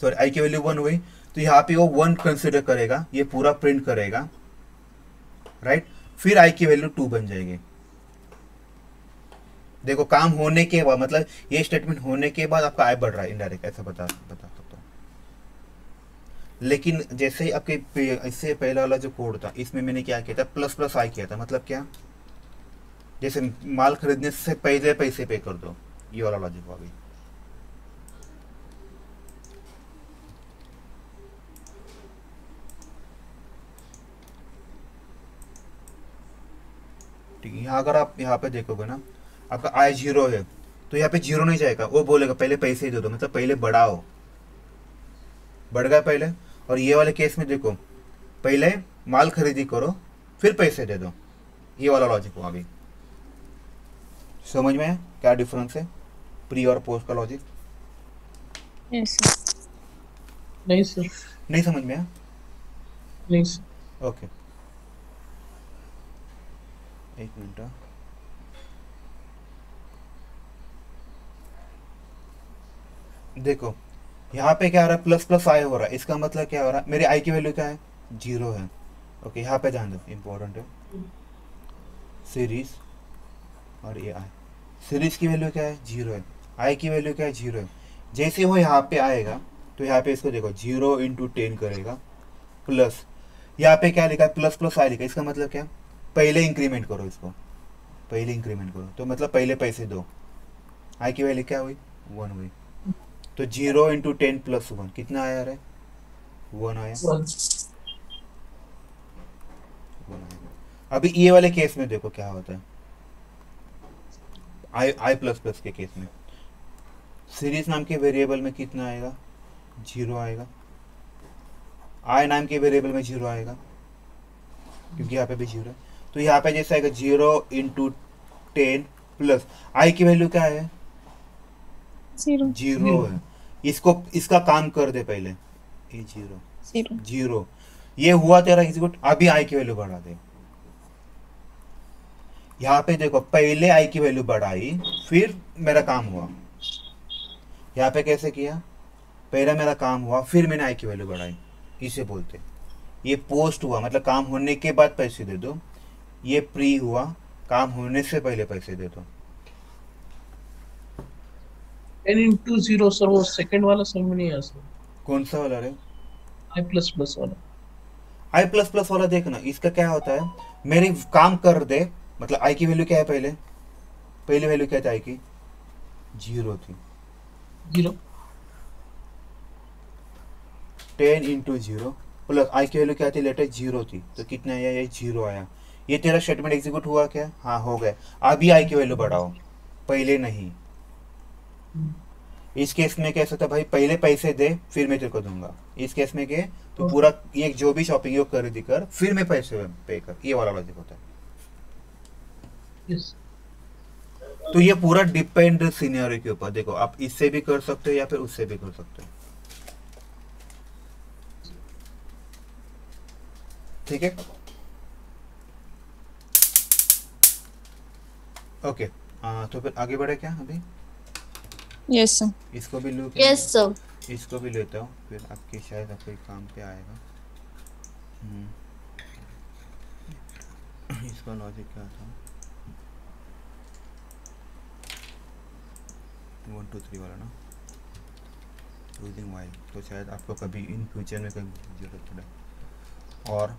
सॉरी आई की वैल्यू 1 हुई, तो यहाँ पे वो 1 कंसिडर करेगा, ये पूरा प्रिंट करेगा, राइट, फिर आई की वैल्यू 2 बन जाएगी। देखो काम होने के बाद, मतलब ये स्टेटमेंट होने के बाद आपका आई बढ़ रहा है इनडायरेक्ट, ऐसा बता सकता हूँ। लेकिन जैसे ही आपके इससे पहला वाला जो कोड था, इसमें मैंने क्या किया था, प्लस प्लस आई किया था, मतलब क्या, जैसे माल खरीदने से पहले पैसे पे कर दो, ये वाला लॉजिक हुआ। अभी ठीक है, यहाँ अगर आप यहाँ पे देखोगे ना, आपका आई 0 है, तो यहाँ पे 0 नहीं जाएगा, वो बोलेगा पहले पैसे दे दो, मतलब पहले बढ़ाओ, बढ़ गया पहले। और ये वाले केस में देखो, पहले माल खरीदी करो फिर पैसे दे दो, ये वाला लॉजिक हुआ। अभी समझ में है क्या डिफरेंस है प्री और पोस्ट का लॉजिक? यस नहीं सर, नहीं समझ में है? नहीं सर। ओके, एक मिनट। देखो यहाँ पे क्या हो रहा है, प्लस प्लस आई हो रहा है, इसका मतलब क्या हो रहा है, मेरी आई की वैल्यू क्या है 0 है। ओके, यहाँ पे ध्यान दो, इम्पोर्टेंट है, सीरीज और ये आई, सीरीज की वैल्यू क्या है 0 है, आई की वैल्यू क्या है 0 है। जैसे वो यहाँ पे आएगा तो यहाँ पे इसको देखो 0 × 10 करेगा, प्लस यहाँ पे क्या लिखा है प्लस प्लस आई लिखा है, इसका मतलब क्या, पहले इंक्रीमेंट करो इसको, पहले इंक्रीमेंट करो, तो मतलब पहले पैसे दो, आई की वैल्यू क्या हुई 1 हुई, तो 0 × 10 + 1 कितना आया रे, 1 आया। अभी ये वाले केस में देखो क्या होता है, आई प्लस प्लस के केस में सीरीज नाम के वेरिएबल में कितना आएगा 0 आएगा, आई नाम के वेरिएबल में 0 आएगा, क्योंकि यहाँ पे भी 0 है, तो यहाँ पे जैसे आएगा 0 × 10 प्लस आई की वैल्यू क्या है 0 है। इसको इसका काम कर दे पहले, ये 0 ये हुआ तेरा एग्जीक्यूट, अभी आई की वैल्यू बढ़ा दे। यहाँ पे देखो पहले आई की वैल्यू बढ़ाई फिर मेरा काम हुआ, यहाँ पे कैसे किया, पहले मेरा काम हुआ फिर मैंने आई की वैल्यू बढ़ाई, इसे बोलते। ये पोस्ट हुआ, मतलब काम होने के बाद पैसे दे दो, ये प्री हुआ, काम होने से पहले पैसे दे दो। 10 × 0 सर, वो सेकंड वाला समझ में नहीं आया सर। कौन सा वाला रे, आई प्लस प्लस वाला, आई प्लस प्लस वाला देखना, इसका क्या होता है, मेरी काम कर दे, मतलब आई की वैल्यू क्या है, पहले वैल्यू क्या थी आई की 0 थी, 0 10 × 0 प्लस आई की वैल्यू क्या थी लेटर 0 थी, तो कितना आया, ये 0 आया। ये तेरा स्टेटमेंट एग्जीक्यूट हुआ क्या, हाँ हो गया। अभी आई की वैल्यू बढ़ाओ, पहले नहीं। इस केस में कैसा था भाई, पहले पैसे दे फिर मैं तेरे को दूंगा, इस केस में के तो पूरा ये जो भी शॉपिंग योग खरीदी कर फिर मैं पैसे पे कर, ये वाला लॉजिक होता है। यस तो ये पूरा डिपेंड सिनेरियो के ऊपर, देखो आप इससे भी कर सकते हो या फिर उससे भी कर सकते हो, ठीक है। ओके, तो फिर आगे बढ़े क्या अभी, यस सर, इसको भी लूँ, यस सर, इसको भी लेता हूँ, फिर आपके शायद आपके काम पे आएगा। इसका लॉजिक क्या था, 1 2 3 वाला ना, यूजिंग वाइल, तो शायद आपको कभी इन फ्यूचर में कभी जरूरत पड़े, और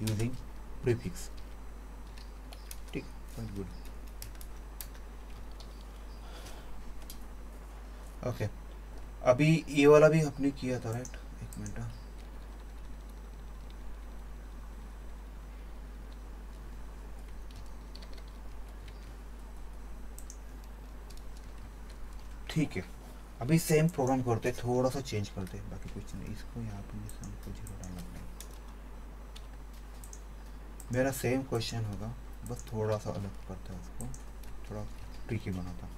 यूजिंग प्रीफिक्स, ठीक, गुड। ओके, अभी ये वाला भी आपने किया था राइट, एक मिनट, ठीक है। अभी सेम प्रोग्राम करते, थोड़ा सा चेंज करते, बाकी कुछ नहीं। इसको यहाँ पे जैसे हमको 0 डालना पड़ेगा, मेरा सेम क्वेश्चन होगा, बस थोड़ा सा अलग करता है, उसको थोड़ा ट्रिकी बनाता।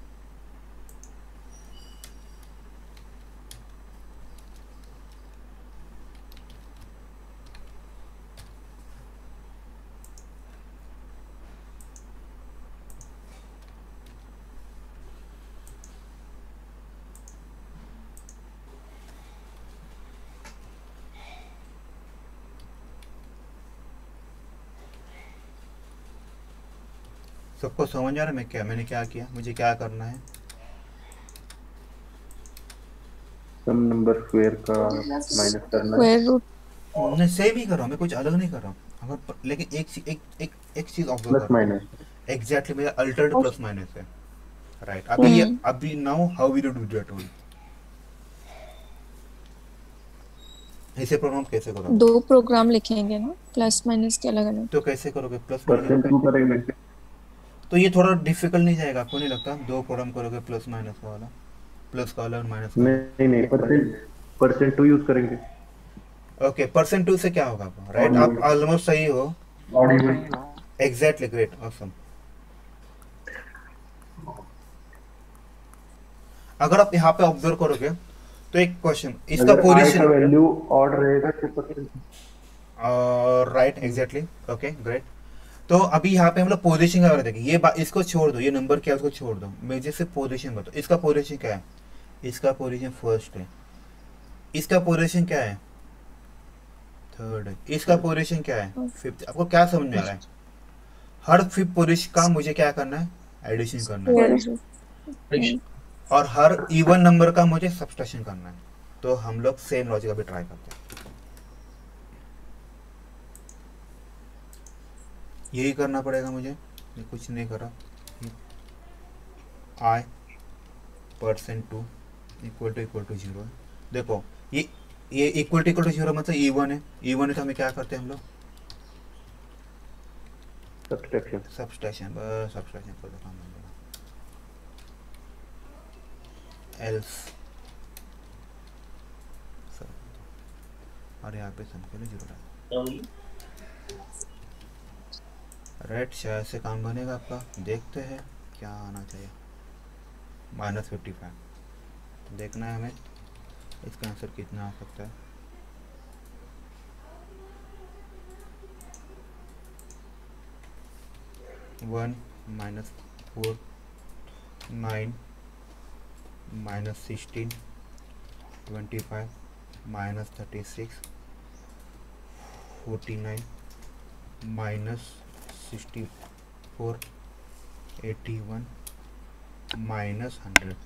सबको समझ आ रहा है मैंने क्या किया, मुझे क्या करना है? सम नंबर स्क्वायर का माइनस करना है। स्क्वायर रूट नहीं सेम ही कर रहा हूँ मैं, कुछ अलग नहीं कर रहा हूँ। अगर लेकिन एक चीज ऑब्जर्व प्लस करो, माइनस एग्जैक्टली मेरा अल्टर्ड प्लस माइनस है, राइट? अभी now how will you do that one? ऐसे प्रोग्राम कैसे करोगे? दो प्रोग्राम लिखेंगे ना प्लस माइनस के अलग अलग। तो कैसे करोगे प्लस परसेंट टू करेंगे। तो ये थोड़ा डिफिकल्ट नहीं जाएगा आपको, नहीं लगता? दो प्रोग्राम करोगे प्लस माइनस वाला, प्लस का अलग माइनस का अलग। नहीं परसेंट टू यूज करेंगे। ओके, परसेंट टू से क्या होगा आपको, राइट? आप ऑलमोस्ट सही हो, एग्जैक्टली, ग्रेट, ऑसम। अगर आप यहाँ पे ऑब्जर्व करोगे तो एक क्वेश्चन, इसका पोजीशन वैल्यू ऑड रहेगा तो percent, right, exactly, okay, great. तो अभी यहाँ पे हम लोग पोजीशन का देखिए, ये इसको छोड़ दो, ये नंबर क्या है उसको छोड़ दो, मैं जैसे पोजीशन बताओ। इसका पोजीशन क्या है? इसका पोजीशन फर्स्ट है, इसका पोजीशन क्या है? थर्ड है, इसका पोजीशन क्या है? फिफ्थ। आपको क्या समझ में आ रहा है? हर फिफ्थ पोजीशन का मुझे क्या करना है? एडिशन करना है, और हर इवन नंबर का मुझे सब्सट्रैक्शन करना है। तो हम लोग सेम लॉजिक अभी ट्राई करते हैं, यही करना पड़ेगा मुझे, ये कुछ नहीं करा। I percent two equal to zero है। देखो ये इक्वल टू जीरो मतलब इवन है, इवन है तो हमें क्या करते हैं हम लोग? सब्सट्रैक्शन, बस सब्सट्रैक्शन कर दो, एल्स। और यहाँ पे सम के लिए जीरो है, राइट? शायद से काम बनेगा आपका, देखते हैं क्या आना चाहिए। -55 देखना है हमें, इसका आंसर कितना आ सकता है। वन -4 9 -16 25 -36 49 -64 81 -100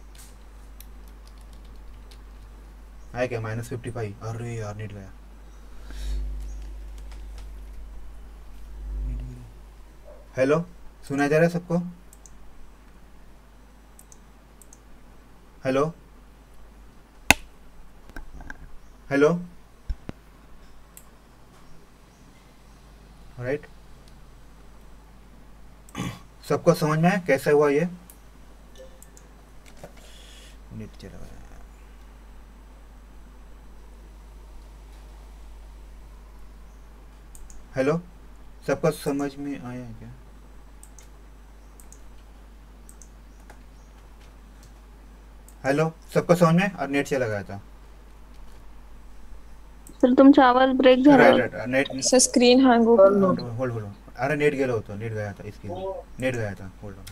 है क्या? -55। अरे यार नेट गया। हेलो, सुना जा रहा है सबको? Hello hello, right? सबको समझ में आया कैसे हुआ ये? नेट चला गया। हेलो, सबको समझ में आया क्या? हेलो, सबको समझ में? और नेट चला गया था। सर तुमचा आवाज ब्रेक झाला. Right, net sir screen hang होत. होल्ड. अरे नेट गेलं होतं, नेट गया था, इसके नेट गया था. Hold on.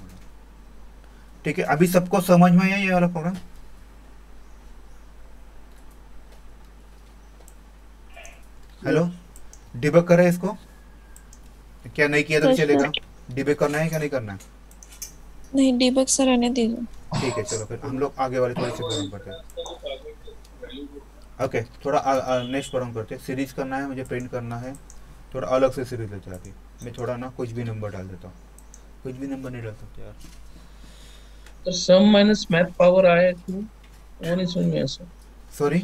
ठीक है, अभी सबको समझ में आया ये वाला प्रोग्राम? हेलो, डिबग करें इसको? क्या नहीं किया तो चलेगा? डिबग करना है क्या नहीं करना है? नहीं, डिबग सर रहने दीजिए. ठीक है, चलो फिर हम लोग आगे वाले थोड़े से प्रोग्राम करते हैं. ओके, थोड़ा नेक्स्ट प्रोग्राम करते हैं. सीरीज करना है मुझे, प्रिंट करना है. थोड़ा अलग से सीरीज लेते हैं. अभी मैं थोड़ा ना कुछ भी नंबर डाल देता हूँ. कुछ भी नंबर नहीं डाल सकते यार. तो सम माइनस मैथ पावर आया क्यों? वो नहीं समझ में आया sir. Sorry,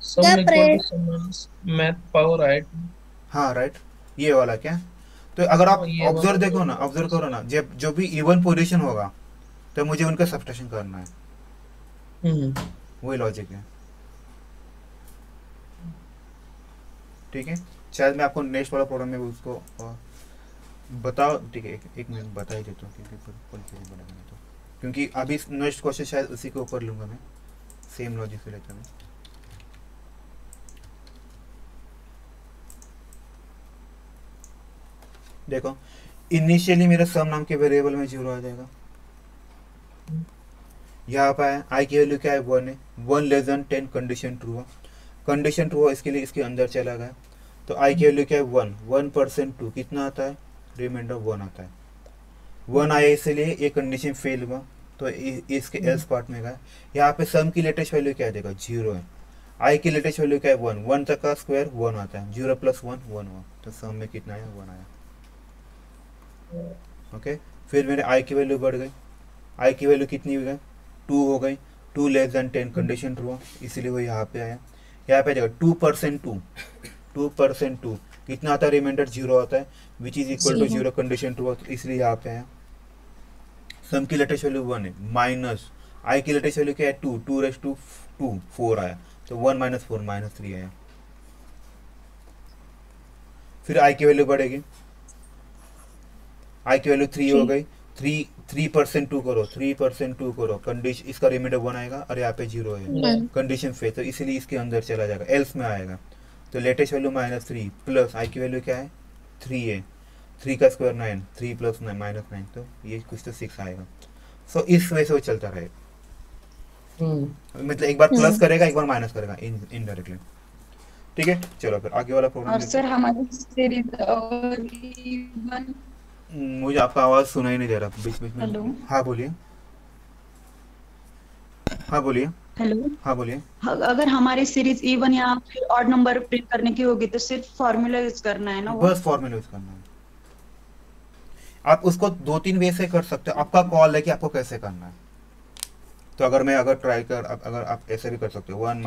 sum equal to sum minus math power आया. हाँ राइट, ये वाला क्या? तो अगर आप ऑब्जर्व देखो ना, ऑब्जर्व करो ना, जब जो भी इवन पोजीशन होगा तो मुझे उनका सब्सट्रैक्शन करना है. वही लॉजिक है. ठीक है, शायद मैं आपको नेक्स्ट वाला प्रोग्राम में उसको बताओ. ठीक है, एक मिनट बता ही देता हूँ क्योंकि अभी नेक्स्ट क्वेश्चन शायद उसी के ऊपर लूंगा मैं. सेम लॉजिक से लेता हूँ. देखो, इनिशियली मेरा सम नाम के वेरिएबल में 0 आ जाएगा. यहाँ पे आई की वैल्यू क्या है? 1 है. 1 लेस देन 10 कंडीशन ट्रू है. कंडीशन ट्रू है, इसके लिए इसके अंदर चला गया. तो आई की वैल्यू क्या है? 1. 1% 2 कितना आता है? रिमाइंडर 1 आता है. 1 आया इसलिए ये कंडीशन फेल हुआ, तो इसके एल्स पार्ट में गया। यहाँ पे सम की लेटेस्ट वैल्यू क्या देगा, 0 है। आई की लेटेस्ट वैल्यू क्या है, 1, 1 तक का स्क्वायर 1 आता है, 0 + 1 1 हुआ, तो सम में कितना आया, 1 आया। ओके, फिर मेरे आई की वैल्यू बढ़ गई, आई की वैल्यू कितनी हो गई, 2 हो गई, 2 < 10 कंडीशन ट्रू हुआ, इसीलिए वो यहाँ पे आया। यहाँ पे जाएगा 2% 2% 2 कितना आता है, रिमाइंडर 0 आता है, which is equal to 0 condition true, इसलिए यहाँ पे आया। सम की लेटेस्ट वैल्यू 1 है, माइनस आई की लेटेस्ट वैल्यू क्या है, 2, 2 4 आया, तो 1 - 4 -3 आया। फिर आई की वैल्यू बढ़ेगी, आई की वैल्यू 3 हो गई, 3% 2 करो, 3% 2 करो, कंडीशन इसका रिमाइंडर 1 आएगा और यहाँ पे 0 है, कंडीशन फेल, तो इसीलिए इसके अंदर चला जाएगा, एल्स में आएगा। तो लेटेस्ट वैल्यू -3 प्लस आई की वैल्यू क्या है, 3 है, 3 का स्क्वायर 9, 3 + 9 -9, तो ये कुछ तो 6 आएगा। सो इस वजह से वो चलता रहेगा, मतलब एक बार प्लस करेगा, एक बार माइनस करेगा इनडायरेक्टली। ठीक है, चलो फिर आगे वाला प्रॉब्लम। और सर हमारी सीरीज और इवन, मुझे आपका आवाज सुनाई नहीं दे रहा बीच बीच में। हेलो, हाँ बोलिए, हाँ बोलिए, हेलो, हाँ बोलिए। अगर हमारी सीरीज इवन या फिर ऑड नंबर प्रिंट करने की होगी तो सिर्फ फॉर्मूला यूज करना है ना, वो बस फॉर्मूला यूज करना है। आप उसको 2-3 वे से कर सकते हो, आपका कॉल है कि आपको कैसे करना है। तो अगर ट्राई कर, अगर आप ऐसे भी कर सकते हो, 1 -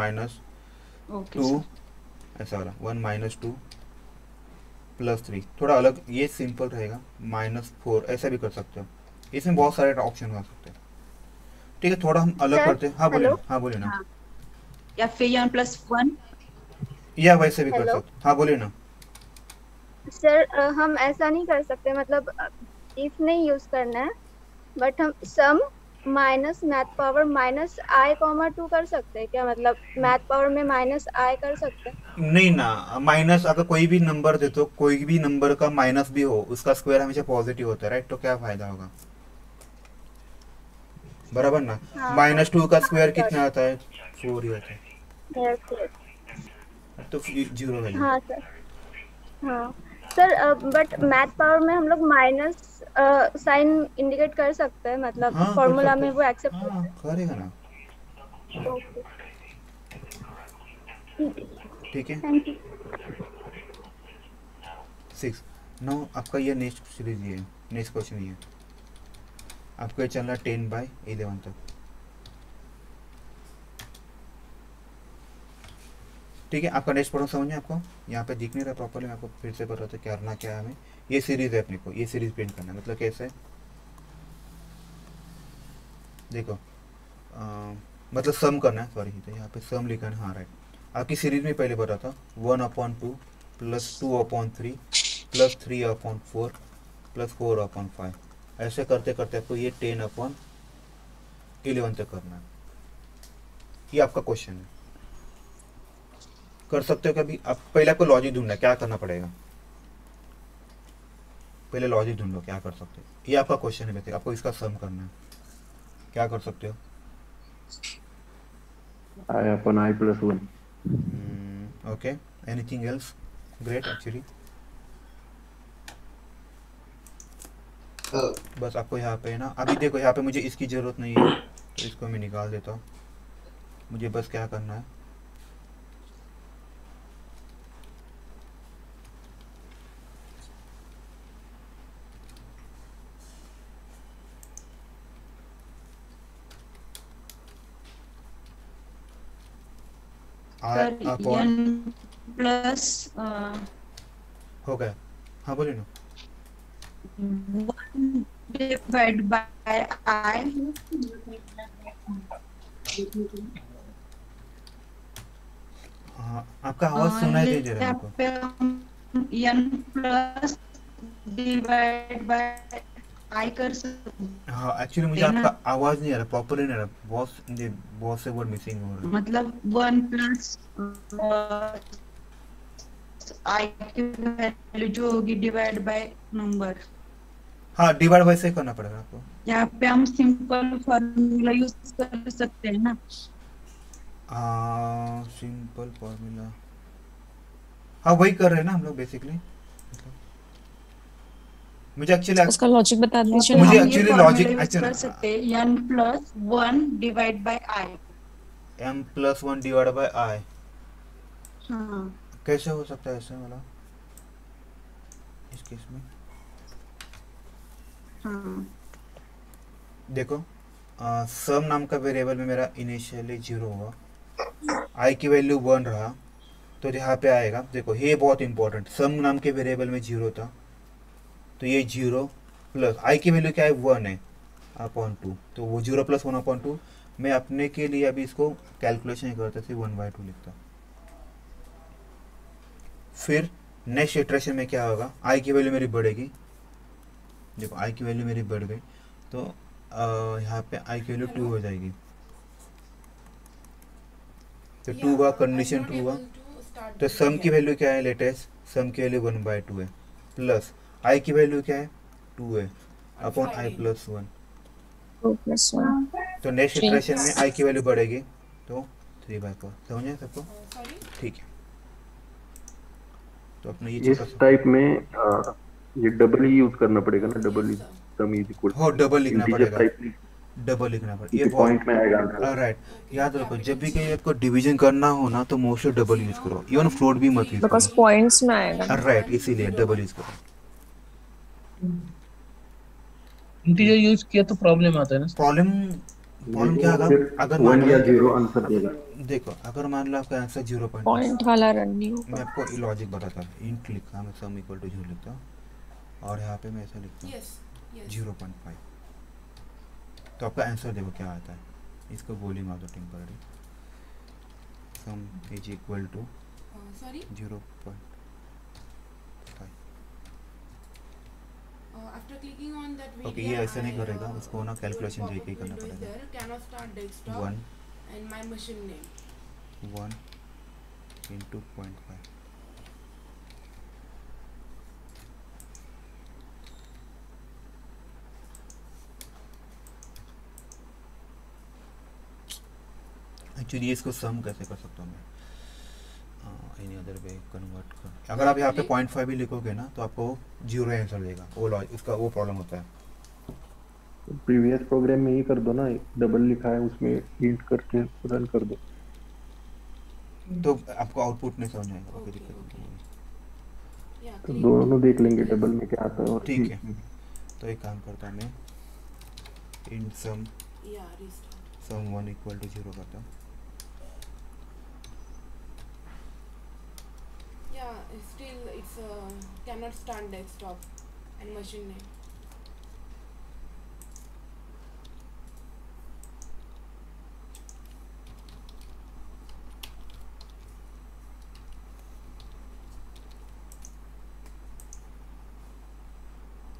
2 ऐसा वाला, 1 - 2 + 3, थोड़ा अलग, ये सिंपल रहेगा, -4 ऐसा भी कर सकते हो, इसमें बहुत सारे ऑप्शन हो सकते हैं। ठीक है, थोड़ा हम अलग करते हैं। हाँ बोलिए ना, हाँ बोलिए ना, या फिर n + 1, या वैसे भी कर सकते। हाँ बोलिए ना। सर हम ऐसा नहीं कर सकते, मतलब इफ नहीं यूज करना है, बट हम सम माइनस मैथ पावर -i, 2 कर सकते हैं क्या, मतलब मैथ पावर में -i कर सकते हैं? नहीं ना, माइनस अगर कोई भी नंबर दे तो कोई भी नंबर का माइनस भी हो, उसका स्क्वायर हमेशा पॉजिटिव होता है, राइट, तो क्या फायदा होगा, बराबर ना। हाँ, -2 का स्क्वायर कितना आता है, 4 ही आता है, तो 0 वैल्यू। हाँ सर, हाँ सर, बट मैथ पावर में हम लोग माइनस साइन इंडिकेट कर सकते हैं, मतलब हाँ, फॉर्मूला में वो एक्सेप्ट हाँ, करेगा ना। ओके, ठीक है, थैंक यू। 6 नाउ आपका ये नेक्स्ट सीरीज, ये नेक्स्ट क्वेश्चन ये आपको ये चलना 10/11 तक। ठीक है, आपका नेक्स्ट प्रॉब्लम समझ में आपको यहाँ पे दिख नहीं रहा प्रॉपर्ली, मैं आपको फिर से कर रहा था करना क्या है हमें। ये सीरीज है अपने को, ये सीरीज प्रिंट करना है, मतलब कैसे, देखो मतलब सम करना है, सॉरी, तो यहाँ पे सम लिखा है, हाँ राइट। आपकी सीरीज में पहले पता था 1/2 + 2/3 + 3/4 + 4/5, ऐसे करते करते आपको ये 10/11 तक करना है। ये आपका क्वेश्चन है, कर सकते हो कभी। आप पहले आपको लॉजिक ढूंढना है, क्या करना पड़ेगा, पहले लॉजिक ढूंढ लो क्या कर सकते हो। ये आपका क्वेश्चन है, बेसिक आपको इसका सम करना है, क्या कर सकते हो। I/i + 1। Okay, anything else, great actually. बस आपको यहाँ पे ना, अभी देखो यहाँ पे मुझे इसकी ज़रूरत नहीं है, तो इसको मैं निकाल देता हूँ। मुझे बस क्या करना है, सर n प्लस हो गया। हाँ बोलिए ना। 1 डिवाइड बाय i, हाँ, आपका आवाज सुनाई नहीं दे रहा है पे n plus divide by i कर सकते हैं। हाँ, एक्चुअली मुझे आपका आवाज नहीं आ रहा, प्रॉपर्ली नहीं आ रहा, बहुत से वर्ड मिसिंग हो रहे हैं। मतलब 1 प्लस i की वैल्यू जो होगी डिवाइड बाय नंबर। हाँ, डिवाइड बाय से करना पड़ेगा आपको। यहाँ पे हम सिंपल फॉर्मूला यूज कर सकते हैं ना। सिंपल फॉर्मूला, हाँ वही कर रहे हैं ना हम लोग बेसिकली। मुझे एक्चुअली उसका लॉजिक बता दीजिए मुझे ना। actually ये logic formula use actually- कर सकते हैं n plus 1 divide by I। m plus 1 divide by i हाँ कैसे हो सकता है ऐसे वाला इस केस में? हाँ देखो सम नाम का वेरिएबल में मेरा इनिशियली 0 हुआ, i की वैल्यू 1 रहा, तो यहाँ पे आएगा। देखो ये बहुत इंपॉर्टेंट, सम नाम के वेरिएबल में 0 था, तो ये 0 प्लस i की वैल्यू क्या है 1 है अपॉन 2, तो वो 0 प्लस 1 अपॉन 2। मैं अपने के लिए अभी इसको कैलकुलेशन करता था 1/2 लिखता। फिर नेक्स्ट इटरेशन में क्या होगा, i की वैल्यू मेरी बढ़ेगी। देखो i की वैल्यू मेरी बढ़ गई, तो यहाँ पे i की वैल्यू 2 हो जाएगी, तो 2 हुआ, कंडीशन 2 हुआ। तो सम की वैल्यू क्या है लेटेस्ट, सम की वैल्यू 1/2 है, प्लस i की वैल्यू क्या है 2 है अपॉन i प्लस 1। 2 + 1 तो नेक्स्ट इटरेशन में i की वैल्यू बढ़ेगी, तो 3/4। समझे सबको? ठीक है, तो अपने ये इस टाइप में ये डबल ही यूज करना पड़ेगा ना, double he some is equal. हो डबल लिखना पड़ेगा, डबल लिखना पड़ेगा, ये पॉइंट में आएगा। राइट। याद रखो जब भी कहीं आपको डिवीजन करना हो ना, तो मोस्टली डबल यूज करो, इवन फ्लोट भी मत यूज बिकॉज़ करो। पॉइंट्स में आएगा। राइट, इसीलिए डबल यूज करो। इंटीजर यूज किया तो प्रॉब्लम आता है ना। प्रॉब्लम क्या होगा, अगर 1 या 0 आंसर देगा। देखो अगर मान लो आपका आंसर 0.5, पॉइंट वाला रन नहीं होगा। मैं आपको लॉजिक बताता हूँ। इंट लिखा मैं सम इक्वल टू 0 लिखता हूँ, और यहाँ पे मैं ऐसा लिखता हूँ 0.5, तो आपका आंसर देखो क्या आता है। इसको गोली मार दो temporary, sum is equal to 0.5। After clicking on that video, okay, ये ऐसे नहीं करेगा, उसको ना कैलकुलेशन देके करना पड़ेगा। cannot start desktop 1 and my machine name. 1 into 0.5। Actually इसको सम कैसे कर सकता हूँ मैं, एनी अदर वे कन्वर्ट कर। अगर आप यहाँ पे 0.5 भी लिखोगे ना, तो आपको 0 आंसर देगा, वो उसका वो प्रॉब्लम होता है। प्रीवियस प्रोग्राम में ही कर दो ना, डबल लिखा है उसमें इंट करके रन कर दो, तो आपको आउटपुट नहीं समझ आएगा। ओके, दिक्कत नहीं है, तो दोनों देख लेंगे डबल में क्या आता है। और ठीक है, तो एक काम करता हूँ मैं, int sum sum 1 equal to 0 करता हूँ। Yeah, still it's cannot start desktop and machine name.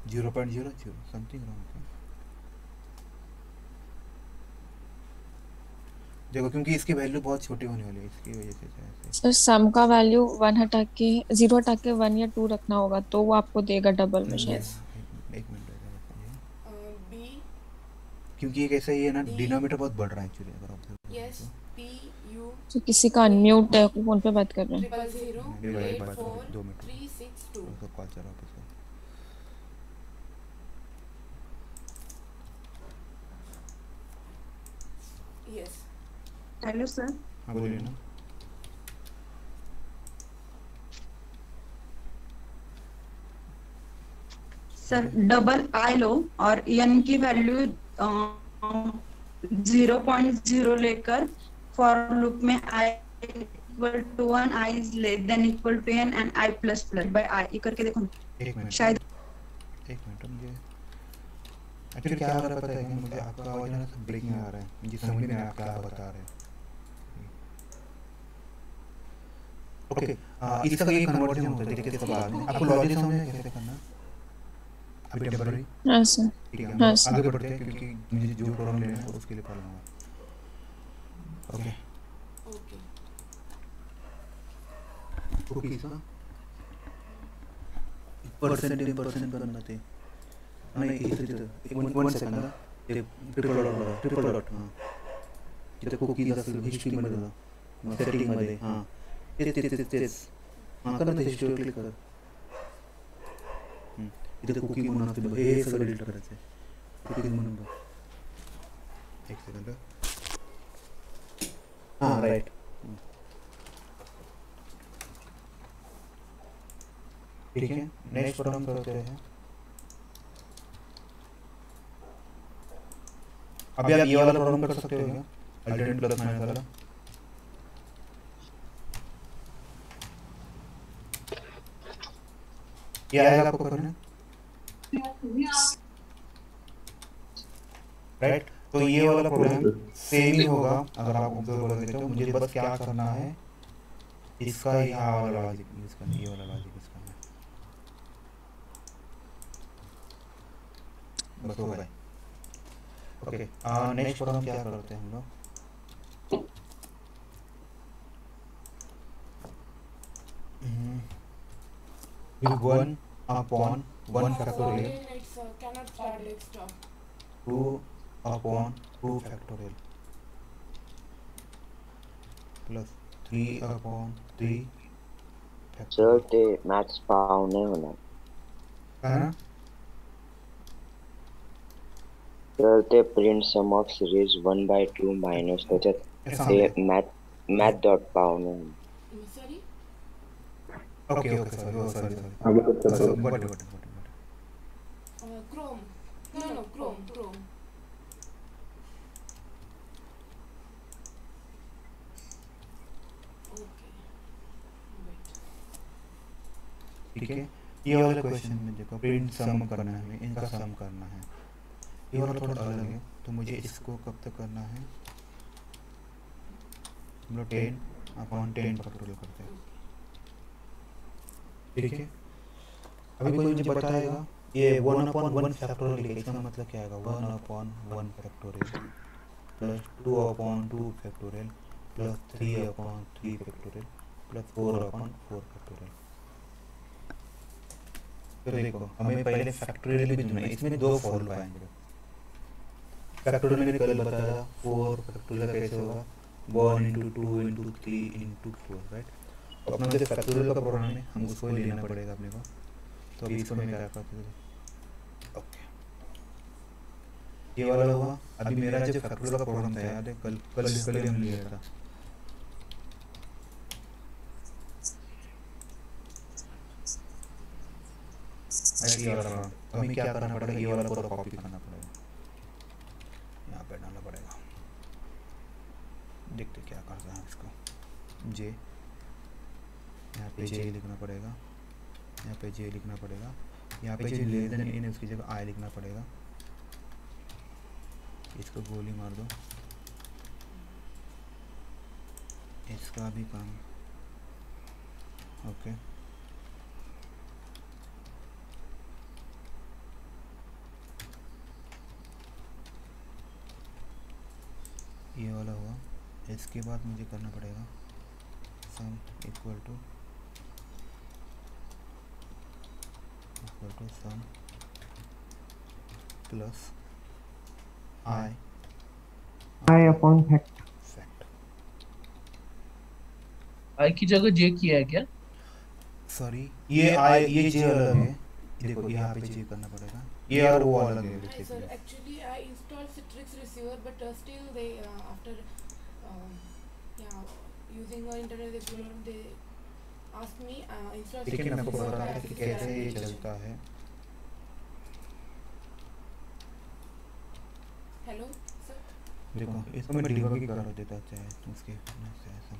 Zero something wrong है। देखो क्योंकि इसकी वैल्यू बहुत छोटी होने वाली है, इसकी वजह से ऐसे। सर सम का वैल्यू 1 हटा के 0 हटा के 1 या 2 रखना होगा, तो वो आपको देगा डबल में शायद। एक मिनट B क्योंकि ये कैसा ही है ना, डिनोमिनेटर बहुत बढ़ रहा है एक्चुअली। अगर आप yes P U तो किसी का अनम्यूट है, फोन पे बात कर रहे हैं। 0 8 4 3 6 2 उसका कॉल चल रहा है। yes hello sir. हाँ बोलिए ना। सर डबल आई लो और n की वैल्यू 0.0 लेकर फॉर लूप में i equal to 1, i is less than equal to n and i plus plus by i, ये करके देखो ना। एक मिनट शायद मुझे एक्चुअली क्या हो रहा है पता है क्या, मुझे आपका आवाज ना सब ब्रेकिंग आ रहा है, मुझे समझ नहीं आ रहा आप क्या बता रहे हैं। ओके, इसका ये कन्वर्जन होता है, देखिए सब बाद में आपको लॉजिक समझ में कैसे करना अभी टेम्पररी। हां सर, ठीक है, हाँ, आगे बढ़ते हैं क्योंकि मुझे जो प्रॉब्लम लेना है उसके लिए प्रॉब्लम होगा। ओके कुकीज का परसेंट बनना थे नाही एक 1 सेकंड ना, ते ट्रिपल डॉट हां, तिथे कुकीज असेल हिस्ट्री मध्ये जा, सेटिंग मध्ये हां तेच हां कर ना, हिस्ट्री क्लिक कर। इथे कुकिंग म्हणून असते बघ, हे सगळं डिलीट करायचं आहे. कुकिंग म्हणून बघ, एक सेकंड. हां राईट. ठीक है, नेक्स्ट प्रोग्राम करते हैं. अभी आप ये वाला प्रोग्राम कर सकते हो क्या, अल्टरनेट प्लस माइनस वाला? ये आएगा आपको करना, राइट? तो ये वाला प्रोग्राम सेम ही होगा अगर आप ऑब्जर्व करोगे तो. मुझे बस क्या करना है, इसका यहाँ वाला लॉजिक यूज करना, ये वाला लॉजिक यूज करना है, बस हो गया. ओके, नेक्स्ट प्रोग्राम क्या करते हैं हम लोग. One upon one factorial It's cannot start desktop. 2 upon 2 factorial plus 3 upon 3 सर ते मॅथ्स पाव नाही होणार. है ना. तर ते print sum of series 1/2 minus त्याच्यात ते मॅथ डॉट पाव नाही. Sorry? Okay okay sorry Chrome. No, Chrome. Okay. Wait. ठीक है. ये वाला क्वेश्चन में देखो, प्रिंट सम करना है हमें, इनका सम करना है. ये वाला थोड़ा अलग है, तो मुझे इसको कब तक करना है, हम लोग 10 अपॉन 10 फैक्टोरियल करते हैं. ठीक है. अभी कोई मुझे बताएगा ये 1 अपॉन 1 फैक्टोरियल लिखे, इसका मतलब क्या आएगा. 1 upon 1 factorial plus 2 upon 2 factorial plus 3 upon 3 factorial plus 4 upon 4 factorial. तो देखो हमें पहले फैक्टोरियल भी ढूंढना है, इसमें दो फॉर्मूला पाएंगे. फैक्टोरियल मैंने कल बताया 4 फैक्टोरियल कैसे होगा, 1 into 2 into 3 into 4, राइट. अपना जो फैक्टोरियल का प्रोग्राम है हम उसको ही लेना पड़ेगा अपने को. तो अभी इसको मैं क्या करता हूँ, ओके ये वाला हुआ. अभी मेरा जो फैक्टोरियल का प्रोग्राम था याद है, कल हम लिया था. ये वाला प्रोग्राम हमें क्या करना पड़ेगा, ये वाला पूरा कॉपी करना पड़ेगा, यहाँ पे डालना पड़ेगा. देखते क्या करते हैं इसको. जे यहाँ पे जे लिखना पड़ेगा, यहाँ पे जे लिखना पड़ेगा, यहाँ पे जो लेस देन इन उसकी जगह आई लिखना पड़ेगा. इसको गोली मार दो, इसका भी काम. ओके ये वाला हुआ. इसके बाद मुझे करना पड़ेगा sum equal to sum plus I upon fact. I की जगह जे किया है क्या? सॉरी ये आई ये जे अलग है. देखो यहाँ पे जे करना पड़ेगा, ये और वो अलग है. Hi sir, actually I installed Citrix receiver, but still they after using Internet Explorer they asked me install. लेकिन मैं आपको बता रहा था कि कैसे ये चलता है. Hello sir. देखो इसको मैं डिबग ही कर देता चाहे तो उसके समझ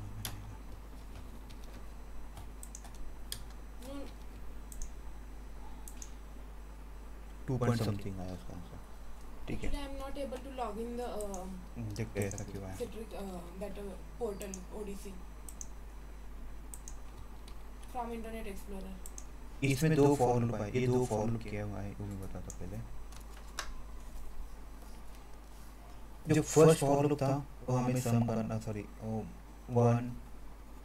में आएगा. 2 point something आया उसका आंसर. ठीक है. I am not able to log in the देखते हैं ऐसा क्यों आया. Citrix that portal ODC from Internet Explorer. इसमें दो फॉर्मूला पाए, ये दो फॉर्मूला क्या हुआ है वो मैं बताता पहले. जो फर्स्ट फॉर्मूला था वो हमें सम करना, सॉरी 1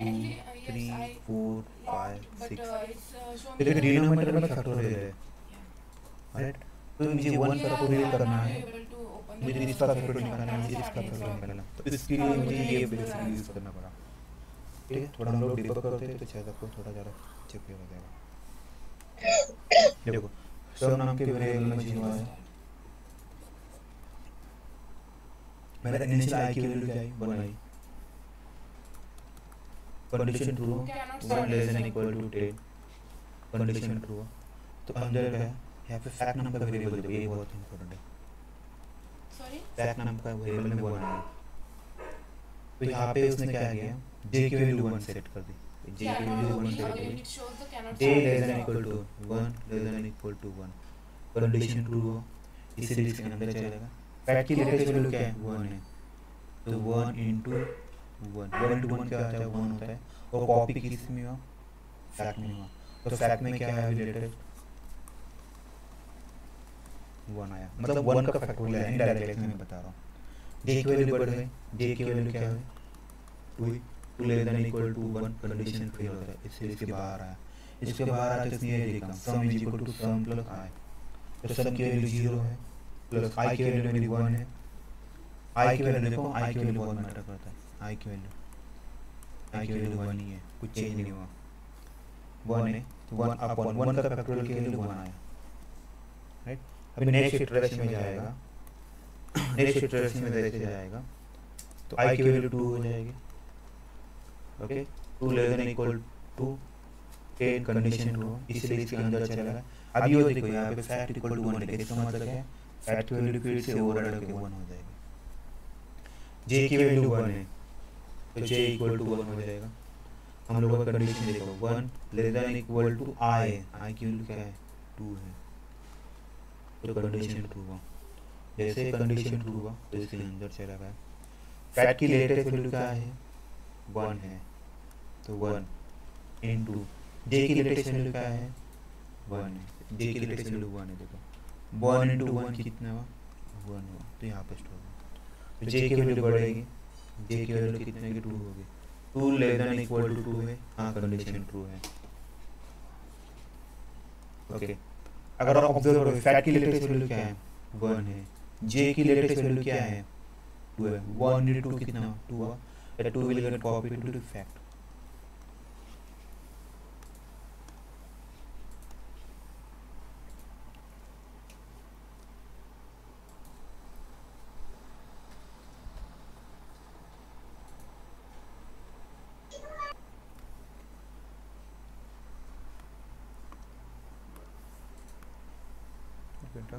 2 3 4 5 6. लेकिन डिनोमिनेटर में फैक्टोरियल है, राइट. तो मुझे 1 फैक्टोरियल करना है, मुझे इसका फैक्टोरियल निकालना है, मुझे इसका फैक्टोरियल निकालना है. तो इसके लिए मुझे ये बेसिक यूज करना पड़ा. ठीक है. थोड़ा हम लोग डिबग करते हैं तो शायद आपको थोड़ा ज़्यादा चेक हो जाएगा. देखो सम नाम के वेरिएबल में जीरो आया, मेरा इनिशियल आई की वैल्यू क्या I 1 I, condition true 1 less than equal to 10, condition true. तो अंदर क्या है, यहाँ पे फैक्ट नाम का वेरिएबल है, ये बहुत इंपॉर्टेंट है। सॉरी फैक्ट नाम का वेरिएबल में 1 आया, तो यहाँ पे उसने क्या किया, j की वैल्यू 1 सेट कर दी, j की वैल्यू 1 सेट कर दी, it shows the cannot j stand less next than to equal to 1 less than equal to 1, condition true हो, इसलिए इसके अंदर चलेगा। फैक्ट की लेटेस्ट वैल्यू क्या है 1 है, तो 1 into 1 1 into 1 क्या होता है 1 होता है, और कॉपी किस में हुआ, फैक्ट में हुआ, तो फैक्ट में क्या है लेटेस्ट 1 आया, मतलब 1 का फैक्टोरियल है, इनडायरेक्ट मैं बता रहा हूँ। j की वैल्यू बढ़ गई, j की वैल्यू क्या है 2 less than equal to 1, condition fail होता है, इससे इसके बाहर आया, इसके बाहर आया तो इसमें ये लिखा sum is equal to sum plus i, तो सम की वैल्यू 0 है प्लस i की वैल्यू मेरी 1 है, i की वैल्यू देखो, i की वैल्यू बहुत मैटर करता है, i की वैल्यू 1 ही है, कुछ चेंज नहीं हुआ 1 है, तो 1 अपॉन 1 का फैक्टोरियल की वैल्यू 1 आया, राइट। अभी नेक्स्ट इटरेशन में जाएगा, नेक्स्ट इटरेशन में जैसे जाएगा तो i की वैल्यू 2 हो जाएगी, okay 2 less than equal to 10, condition true, इसलिए इसके अंदर चलेगा। अब ये देखो यहाँ पे फैक्ट इक्वल टू 1 है, इसका मतलब क्या है फैक्ट की वैल्यू फिर से ओवरराइड होकर 1 हो जाएगी, j की वैल्यू 1 है तो j इक्वल टू 1 हो जाएगा। हम लोगों का कंडीशन देखो 1 less than equal to i, i की वैल्यू क्या है 2 है, तो कंडीशन ट्रू हुआ, जैसे कंडीशन ट्रू हुआ तो इसके अंदर चला गया। फैक्ट की लेटेस्ट वैल्यू क्या है 1 है, तो 1 इनटू j की लेटेस्ट वैल्यू क्या है 1 है, j की लेटेस्ट वैल्यू 1 है, देखो 1 इनटू 1 कितना हुआ 1 हुआ, तो यहाँ पे स्टोर हुआ, तो j की वैल्यू बढ़ेगी, j की वैल्यू कितने की 2 होगी, 2 लेस देन इक्वल टू 2 है, हाँ कंडीशन ट्रू है, ओके। अगर आप ऑब्जर्व करो फैक्ट की लेटेस्ट वैल्यू क्या है 1 है, j की लेटेस्ट वैल्यू क्या है 2 है, 1 into 2 कितना 2 हुआ, that 2 will get copied into the fact, बेटा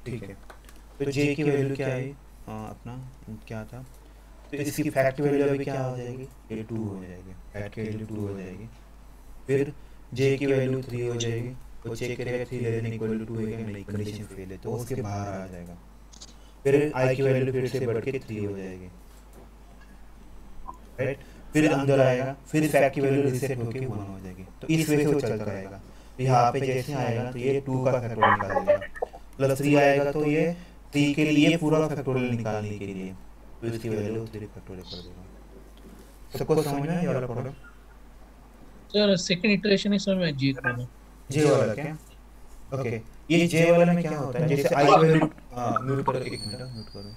ठीक है। तो j की वैल्यू क्या है अपना क्या था, तो इसकी फैक्ट वैल्यू अभी क्या हो जाएगी, ये 2 हो जाएगी, फैक्ट की वैल्यू 2 हो जाएगी, फिर j की वैल्यू 3 हो जाएगी, तो चेक करेगा 3 लेस देन इक्वल टू 2 है क्या नहीं, कंडीशन फेल है तो उसके बाहर आ जाएगा, फिर i की वैल्यू फिर से बढ़ के 3 हो जाएगी, राइट, फिर अंदर आएगा, फिर फैक्ट की वैल्यू रीसेट होके 1 हो जाएगी, तो इस वजह से वो चलता रहेगा। तो यहाँ पे जैसे आएगा तो ये 2 का फैक्टोरियल निकाल देगा, प्लस 3 आएगा तो ये 3 के लिए पूरा फैक्टोरियल निकालने के लिए तो इसकी वैल्यू 3 फैक्टोरियल कर देगा। सबको समझ में आया ये वाला प्रॉब्लम? सर सेकंड इटरेशन है सर, मैं जी करना जे वाला क्या, ओके। ये जे वाला में क्या होता है, जैसे आई की वैल्यू म्यूट करो, एक मिनट म्यूट करो,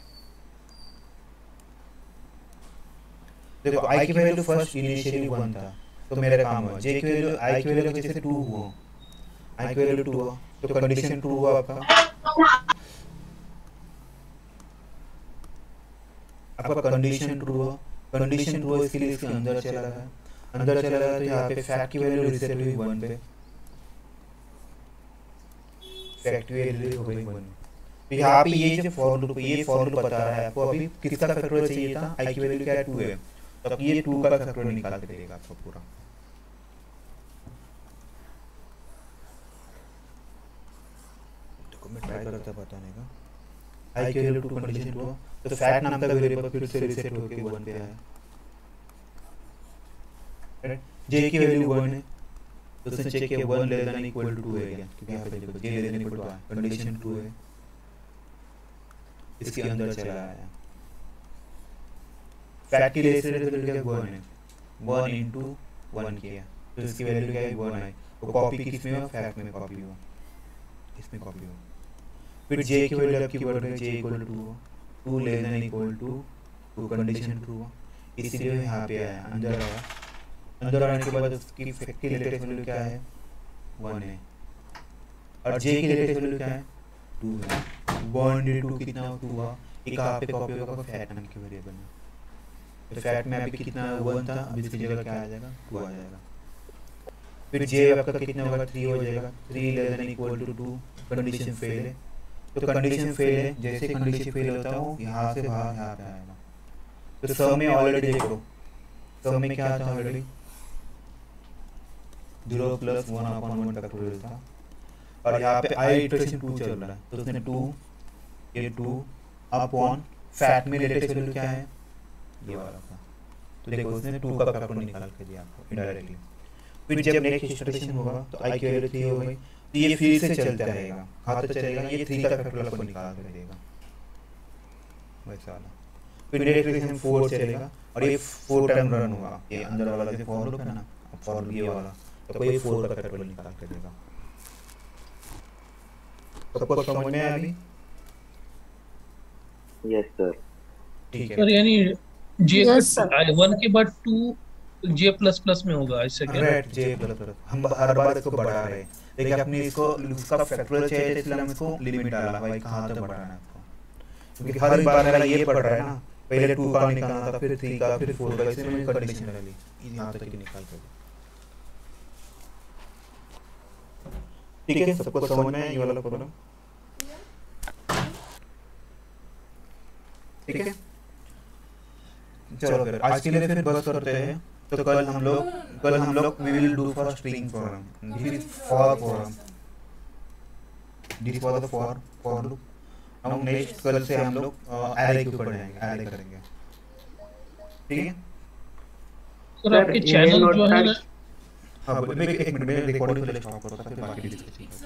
देखो आई की वैल्यू फर्स्ट इनिशियली 1 था तो मेरा काम हुआ, जे की वैल्यू आई की वैल्यू जैसे 2 हुआ, आई की वैल्यू 2 हुआ तो कंडीशन ट्रू हुआ आपका, आपका कंडीशन ट्रू हुआ, कंडीशन ट्रू इसके लिए इसके अंदर चला गया, अंदर चला गया तो यहाँ पे फैक्ट की वैल्यू रीसेट हुई 1 पे, फैक्ट की वैल्यू हो गई 1, तो यहाँ पे ये जो फॉर लूप बता रहा है आपको, अभी किसका फैक्टोरियल चाहिए था, आई की वैल्यू क्या है 2 है, तो अब ये 2 का फैक्टोरियल निकाल के देगा आपको पूरा, देखो मैं ट्राई करता बताने का, आई की वैल्यू 2 कंडीशन 2 तो फैक्ट नाम का वेरिएबल फिर से रीसेट होके 1 पे आया, राइट, जे की वैल्यू 1 है तो उसने चेक किया 1 लेस देन इक्वल टू 2 है क्या, क्योंकि यहाँ पे देखो जे लेस देन इक्वल टू है, कंडीशन ट्रू है, इसके अंदर चला आया, फैक्ट की लेटेस्ट वैल्यू क्या 1 है, 1 into 1 किया तो इसकी वैल्यू क्या है 1 है, तो कॉपी किस में हुआ, फैक्ट में कॉपी हुआ, इसमें कॉपी हुआ, फिर जे की वैल्यू आपकी बढ़ गई, J equal to 2 less than equal to 2 condition true हुआ, इसलिए यहाँ पे आया, अंदर आया। अंदर आने के बाद उसकी फैक्ट्री लेटेस्ट वैल्यू क्या है 1 है, और जे की लेटेस्ट वैल्यू क्या है 2 है। 1 2 कितना 2 हुआ, एक यहाँ पे कॉपी होगा फैट नाम के वेरिएबल में। तो फैट में अभी कितना 1 था, अभी इसकी जगह क्या आ जाएगा 2 आ जाएगा। फिर जे आपका कितना होगा 3 हो जाएगा। 3 less than equal to 2, condition fail है। तो कंडीशन फेल है, जैसे कंडीशन फेल होता है वो यहाँ से बाहर यहाँ पे आएगा। तो सम में ऑलरेडी देख लो, सम में क्या था ऑलरेडी 0 + 1/1 फैक्टोरियल था, और यहाँ पे आई इटरेशन 2 चल रहा है। तो उसने 2 ये 2 अपॉन फैट में लेटेस्ट वैल्यू क्या है ये वाला था। तो देखो उसने 2 का फैक्टर निकाल के दिया आपको इनडायरेक्टली। फिर जब नेक्स्ट इटरेशन होगा तो आई की वैल्यू 3 हो गई, तो ये फिर से चलता रहेगा, खाता चलेगा, ये 3 का फैक्टर आपको निकाल के देगा वैसा वाला। फिर नेक्स्ट इटरेशन 4 चलेगा, और ये 4 टाइम रन होगा। ये अंदर वाला जो फॉर लूप है ना, फॉर लूप ये वाला, तो कोई 4 का फैक्टर निकाल के देगा। सबको समझ में आया अभी? Yes sir. ठीक है सर यानी जे Yes, sir. 1 के बाद 2 जे प्लस प्लस में होगा ऐसे क्या? राइट, जे प्लस हम हर बार इसको बढ़ा रहे हैं, लेकिन अपने इसको उसका फैक्टोरियल चाहिए था, इसलिए हम इसको लिमिट डाला भाई कहाँ तक बढ़ाना है इसको, क्योंकि हर बार मेरा ये पड़ रहा है ना, पहले 2 का निकालना था, फिर 3 का, फिर 4 का, इसलिए मैंने कंडीशन डाली यहाँ तक ही निकाल कर। ठीक है, सबको समझ में आया ये वाला प्रॉब्लम? ठीक है, चलो फिर आज के लिए फिर बस करते हैं। तो कल हम लोग we will do for string program, this is for program, this is for the for loop. हम नेक्स्ट कल से हम लोग एरे के ऊपर जाएंगे, एरे करेंगे। ठीक है सर आपके चैनल जो है ना, हाँ, एक मिनट में रिकॉर्डिंग पहले स्टॉप करो, फिर बाकी डिस्कस करेंगे।